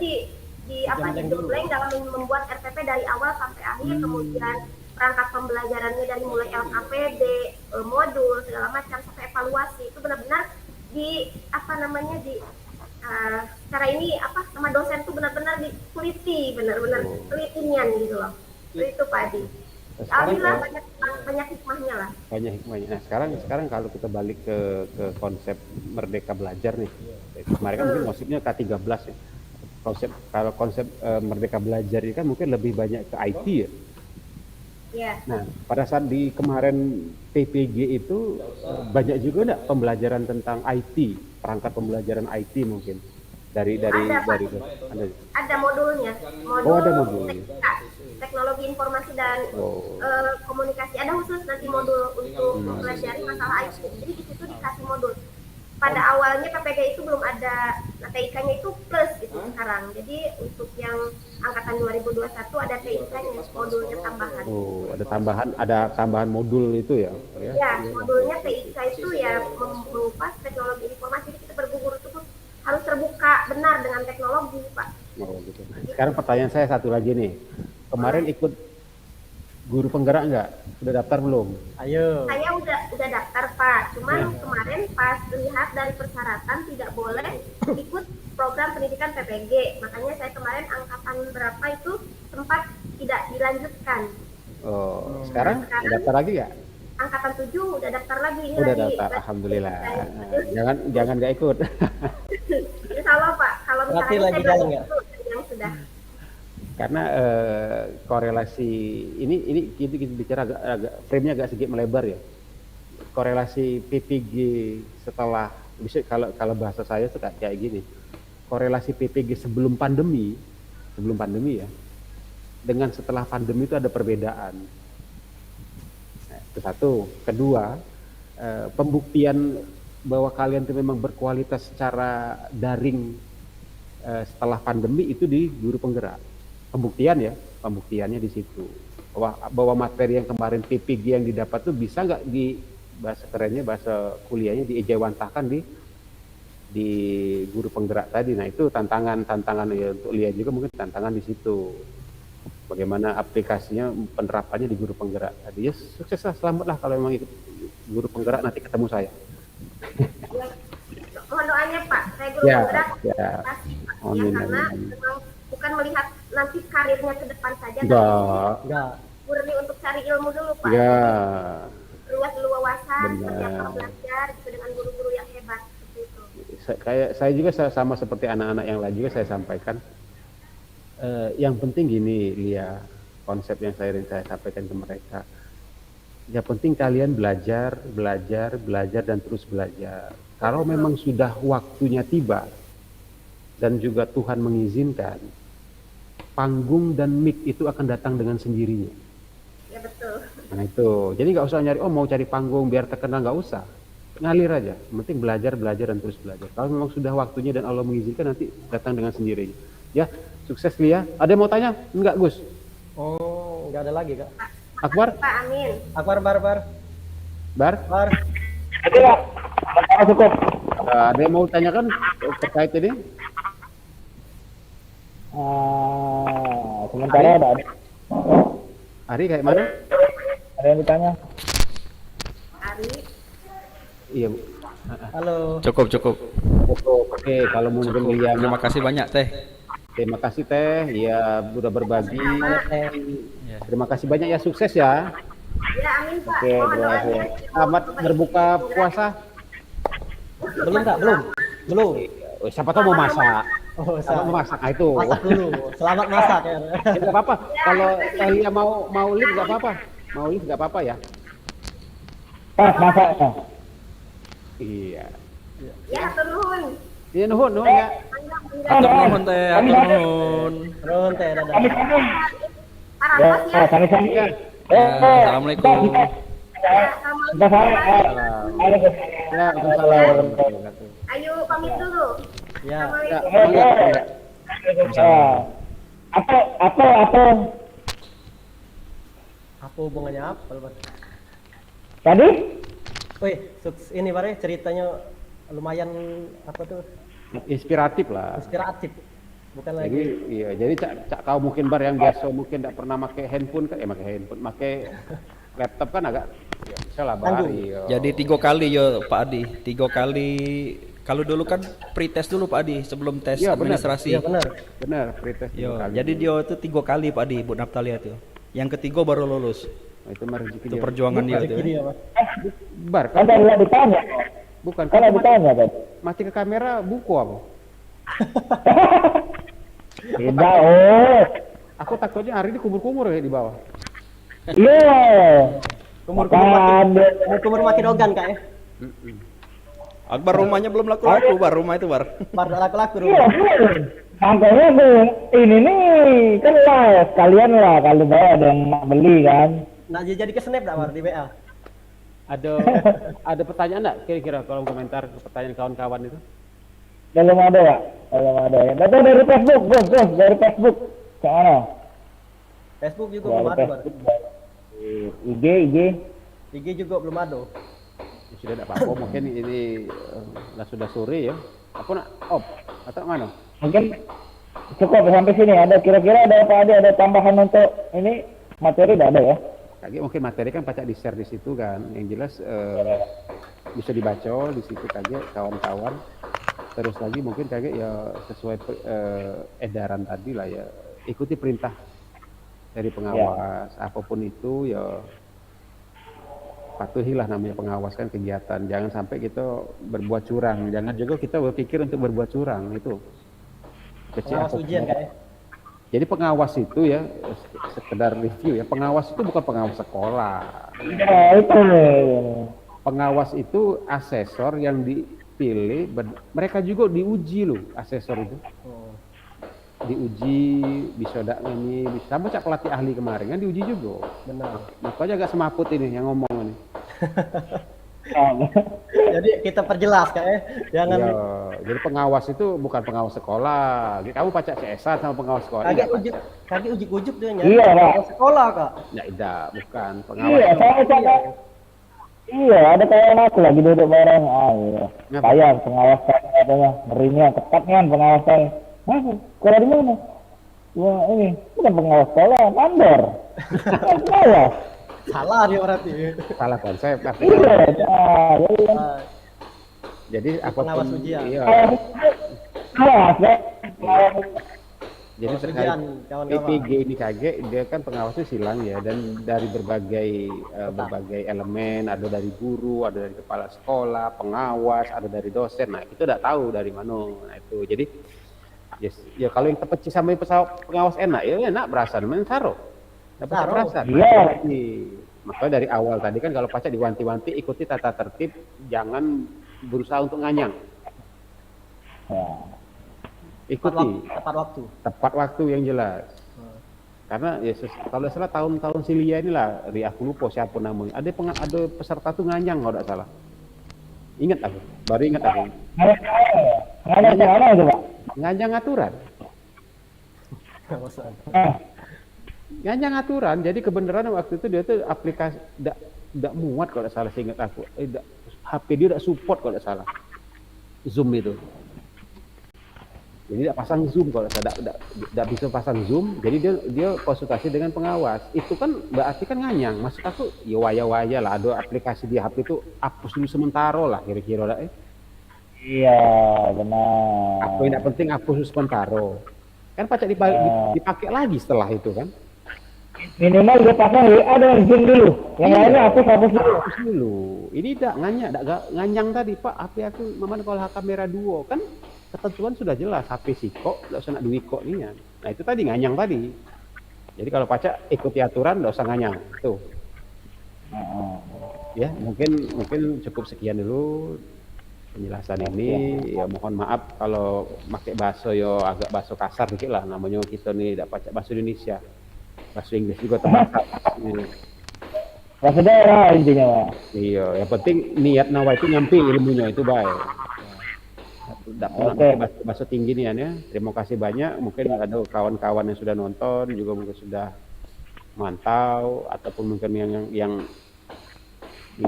digembleng dalam membuat RPP dari awal sampai akhir, kemudian perangkat pembelajarannya dari mulai LKPD, modul segala macam sampai evaluasi itu benar-benar secara ini sama dosen tuh benar-benar dikuliti, benar-benar telitian gitu loh. Itu Pak Adi. Alhamdulillah banyak hikmahnya lah. Banyak hikmahnya. Nah, sekarang kalau kita balik ke konsep Merdeka Belajar nih. Kemarin kan mungkin konsepnya K13 ya. Konsep Merdeka Belajar ini kan mungkin lebih banyak ke IT ya. Iya. Nah, pada saat di kemarin PPG itu banyak juga enggak pembelajaran tentang IT, perangkat pembelajaran IT mungkin dari Ada modulnya. ada modulnya. TIK, teknologi informasi dan komunikasi. Ada khusus nanti modul untuk mempelajari masalah IT. Jadi di situ dikasih modul. Pada awalnya PPG itu belum ada, nah TIK-nya itu plus gitu sekarang. Jadi untuk yang angkatan 2021 ada TIK-nya, modulnya tambahan. Oh, ada tambahan modul itu ya. Ya, modulnya TIK itu ya mengupas teknologi informasi. Jadi kita berguru itu harus terbuka benar dengan teknologi, Pak. Oh, gitu. Sekarang pertanyaan saya satu lagi nih. Kemarin ikut guru penggerak nggak? Udah daftar belum? Ayo. Saya udah daftar Pak, cuman kemarin pas lihat dari persyaratan tidak boleh ikut program pendidikan PPG, makanya saya kemarin angkatan berapa itu sempat tidak dilanjutkan. Oh, sekarang daftar lagi nggak? Angkatan 7 udah daftar lagi. Ini Udah lagi, daftar, alhamdulillah. Jangan nggak ikut. Insya Allah Pak, kalau Berarti misalnya lagi saya jalan ya? yang sudah. Karena korelasi ini kita bicara agak frame-nya agak sedikit melebar ya. Korelasi PPG setelah bisa kalau bahasa saya tuh kayak gini. Korelasi PPG sebelum pandemi ya. Dengan setelah pandemi itu ada perbedaan. Nah, itu satu. Kedua, pembuktian bahwa kalian itu memang berkualitas secara daring setelah pandemi itu di guru penggerak. Pembuktiannya di situ bahwa materi yang kemarin PPG yang didapat tuh bisa nggak di bahasa kuliahnya diejawantahkan di guru penggerak tadi. Nah itu tantangan ya untuk lihat juga mungkin tantangan di situ bagaimana aplikasinya penerapannya di guru penggerak tadi. Ya sukses lah, selamat lah kalau memang ikut guru penggerak, nanti ketemu saya. Mohon doanya Pak, saya guru penggerak pasti Pak. Karena memang bukan melihat nanti karirnya ke depan saja, Enggak. murni untuk cari ilmu dulu Pak. Ya. Luas wawasan, berjaya belajar gitu dengan guru-guru yang hebat seperti itu. Saya juga sama seperti anak-anak yang lain juga saya sampaikan. Yang penting gini, Lia, konsep yang saya sampaikan ke mereka. Yang penting kalian belajar dan terus belajar. Kalau memang sudah waktunya tiba dan juga Tuhan mengizinkan, panggung dan mic itu akan datang dengan sendirinya. Ya betul. Nah itu, jadi nggak usah nyari, mau cari panggung biar terkenal, nggak usah. Ngalir aja, yang penting belajar dan terus belajar. Kalau memang sudah waktunya dan Allah mengizinkan, nanti datang dengan sendirinya. Ya, sukses Lia. Ada yang mau tanya? Enggak Gus? Oh, nggak ada lagi Kak. Akbar? Pak, amin. Akbar, Bar. Bar? Oke Pak, sementara cukup. Ada yang mau tanyakan terkait ini? Sementara ada Ari kayak mana? yang ditanya. Ari, Iya, Bu. Halo. Cukup, cukup. Oke, kalau mungkin Cukup. Lia Terima kasih banyak Teh. terima kasih Teh, ya udah berbagi. Ya. Terima kasih banyak ya, sukses ya. ya amin Pak. Oke, Mohon terima kasih. doanya. Selamat berbuka puasa. Belum Kak, belum. Belum. Oh, siapa tahu mau masak. Oh, Siapa mau masak, nah, itu. masak dulu. Selamat masak ya. Ya, nggak apa-apa. Kalau Lia mau live nggak apa-apa. Mau live nggak apa-apa ya. Pas masaknya. Iya. Ya, turun. Iya nuhun ya. Atur nuhun Teh, atur nuhun. Turun teh, dadah. Para Ya, pas ya. sami-sami. Ya, Assalamualaikum. Ya, Kita salam. Ya, Waalaikumsalam. Ayo pamit dulu. Ya. Assalamualaikum. Apa? Apa hubungannya apa, Bang? Tadi? Wih, ini Bare ceritanya lumayan apa tuh? Inspiratif lah. Inspiratif. Bukan Jadi lagi iya, jadi cak kau mungkin bar yang biasa mungkin tidak pernah pakai handphone kan, pakai laptop kan agak ya bisa lah bar. Tanggung. Iya. Jadi 3 kali yo Pak Adi, 3 kali. Kalau dulu kan pre-test dulu Pak Adi sebelum tes Iya, benar. administrasi. Iya benar. Benar, pretest Yo, tiga kali. jadi dia itu 3 kali Pak Adi, Bu Naftalia tuh. Yang ketiga baru lulus. Nah, itu mah rezeki Itu dia. perjuangan dia Rezeki tuh. dia, Mas. Bar Kan kan tadi ditanya. bukan Kan kan ditanya tadi. mati ke kamera buku apa? Tidak, oh. Aku takutnya hari ini kumur-kumur ya di bawah. Iya. Kumur makin ogan Kak ya. Akbar rumahnya belum laku-laku, Bar, rumah itu, Bar. Bar laku-laku Iya, rumah. bener. Makanya tuh, ini nih kan lah sekalian lah kalau bawa ada yang mau beli kan. Nah, jadi ke snap enggak Bar di WA? Ada pertanyaan enggak kira-kira kolom komentar pertanyaan kawan-kawan itu? Belum ada ya? Belum ada ya. Datang dari Facebook, bos, dari Facebook. Ke mana? Facebook juga belum ada, Bar. IG. IG juga belum ada. Ya, sudah tidak apa-apa, mungkin ini sudah sore ya. Aku nak off atau mana? Mungkin cukup sampai sini. Ada kira-kira ada apa ada tambahan untuk ini materi tidak ada ya? Lagi mungkin materi kan pacak di share di situ kan. Yang jelas bisa dibaca di situ kaget kawan-kawan. Terus lagi mungkin kaget ya sesuai edaran tadi lah ya. Ikuti perintah dari pengawas apapun itu ya patuhilah namanya pengawas kan kegiatan. Jangan sampai kita berbuat curang. Jangan juga kita berpikir untuk berbuat curang itu. Kecil Pengawas apapun. ujian Kak ya. Jadi pengawas itu ya sekedar review ya. Pengawas itu bukan pengawas sekolah. Ya itu. Pengawas itu asesor yang dipilih. Mereka juga diuji loh asesor itu. Oh. Diuji bisa dak ini bisa sama cak pelatih ahli kemarin kan diuji juga. Benar. Makanya agak semaput ini yang ngomong ini. Jadi kita perjelas Kak ya. Jangan Iya, jadi pengawas itu bukan pengawas sekolah. Jadi kamu pacak CSA sama pengawas sekolah. kaget Iya, ujuk, pacak. kaget ujuk-ujuk dia nyari. Iya, Pak. Pengawas sekolah Kak. Ya, tidak, bukan pengawas. Iya, saya iya, ada kayak aku lagi duduk bareng. Iya. Kenapa? Saya pengawas saya katanya, ngerinya ketat kan pengawas saya. Hah, sekolah di mana? Wah, ini bukan pengawas sekolah, mandor. Pengawas. Salah dia berarti. Salah konsep. Iya, iya. Ah, Jadi pengawas apapun ujian. iya. Pengawas, ya. Pengawas. Jadi Pengawas terkait ujian, kawan-kawan. PPG ini kaget dia kan pengawasnya silang ya dan dari berbagai elemen, ada dari guru, ada dari kepala sekolah, pengawas, ada dari dosen. Nah, itu udah tahu dari mana. Nah, itu. Jadi ya kalau yang terpecah sama pengawas enak, ya enak berasa namanya saro. Dapat Saro. berasa. Iya. Makanya dari awal tadi kan kalau pacak diwanti-wanti ikuti tata tertib, jangan berusaha untuk nganyang. Ya. Ikuti Tepat waktu. tepat waktu yang jelas. Karena ya kalau tidak salah tahun-tahun Silia inilah, aku lupa siapa namanya. Ada peserta tuh nganyang kalau tidak salah. Ingat aku, baru ingat aku. Ada cara itu, Pak. Nganyang aturan. Ah, Nganyang aturan. Jadi kebenaran waktu itu dia tuh aplikasi tidak muat kalau tidak salah, seingat aku. HP dia tidak support kalau tidak salah Zoom itu. Jadi tidak pasang Zoom kalau tidak bisa pasang Zoom. Jadi dia konsultasi dengan pengawas. Itu kan berarti kan nganyang. Maksud aku ya waya-waya lah. Ada aplikasi di HP itu hapus dulu sementara lah kira-kira lah. Iya, benar. Apa yang tidak penting hapus dulu sementara. Kan pacak dipakai lagi setelah itu kan. Minimal dia pasang WA dengan Zoom dulu. Yang lainnya hapus dulu. Hapus dulu. Ini tidak nganyang tadi Pak. HP aku maman kalau kamera 2 kan. Ketentuan sudah jelas, HP sikok, tidak usah nak duit kok nih ya. Nah itu tadi nganyang tadi. Jadi kalau pacak ikuti aturan, tidak usah nganyang. Tuh. Ya mungkin cukup sekian dulu penjelasan ini. Ya mohon maaf kalau pakai bahasa yo agak bahasa kasar dikit lah. Namanya kita nih tidak pacak bahasa Indonesia, bahasa Inggris juga terbatas. Bahasa daerah intinya Pak. Iya, yang penting niat nawa itu nyampe ilmunya itu baik. Tidak pernah bahasa tinggi nih ya. Terima kasih banyak. Mungkin ada kawan-kawan yang sudah nonton juga mungkin sudah mantau ataupun mungkin yang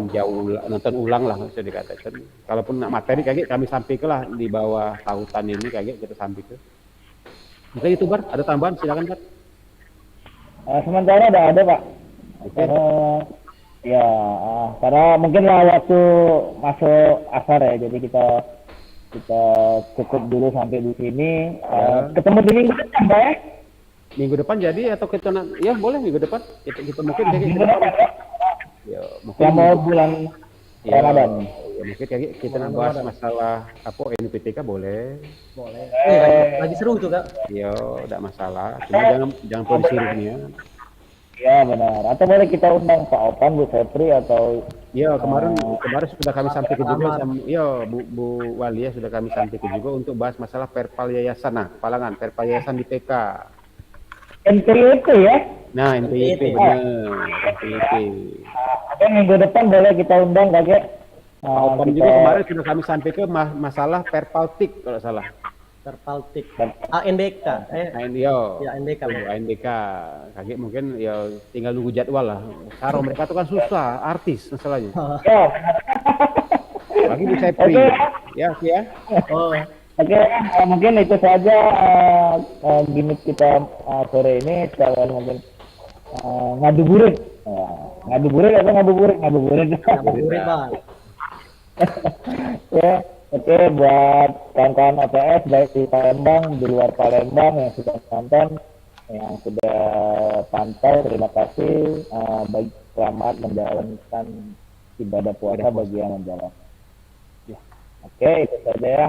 jauh nonton ulang lah bisa dikatakan. Kalaupun nak materi kayak kami sampaikan lah di bawah tautan ini kayak kita sampaikan. Mungkin itu Bar, ada tambahan silakan Bar. Sementara ada Pak. Oke. Karena mungkin lah waktu masuk asar ya, jadi kita cukup dulu sampai di sini. Ketemu di minggu depan Pak ya? Minggu depan jadi atau kita ya boleh minggu depan kita mungkin minggu depan ya? Ya, mungkin selama bulan Ramadan. Ya, mungkin kayak kita bahas masalah apa NPTK boleh. Boleh. Lagi seru tuh Kak. Iya, tidak masalah. Cuma jangan polisi ya. Ya benar. Atau boleh kita undang Pak Opan, Bu Fetri atau iya kemarin sudah kami sampaikan juga sama Bu Walia sudah kami sampaikan juga untuk bahas masalah perpal yayasan. Nah, Palangan perpal yayasan di PK. NPIP ya? Nah, NPIP benar. NPIP. Oke, minggu depan boleh kita undang kakek. Opan juga kemarin sudah kami sampaikan masalah perpaltik kalau salah. Terpaltik. ANDK. Yo. Ya ANDK. ANDK. Kakek mungkin ya tinggal nunggu jadwal lah. Karena mereka itu kan susah, artis masalahnya. Ya. Lagi Bu Sepri. Ya. Oh. Oke, mungkin itu saja gimmick kita sore ini. Sekalian mungkin ngabuburit. Ngabuburit atau ngabuburit? Ngabuburit Bang. Ya. Oke, buat kawan-kawan OPS baik di Palembang, di luar Palembang yang sudah nonton, yang sudah pantau, terima kasih. Baik, selamat menjalankan ibadah puasa bagi yang menjalankan. Oke, itu saja ya.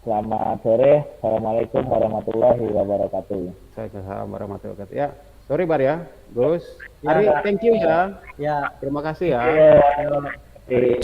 Selamat sore. Assalamualaikum warahmatullahi wabarakatuh. Waalaikumsalam warahmatullahi wabarakatuh. Ya, sorry Bar ya, Gus. Ari, thank you ya. Ya. Terima kasih ya. Oke.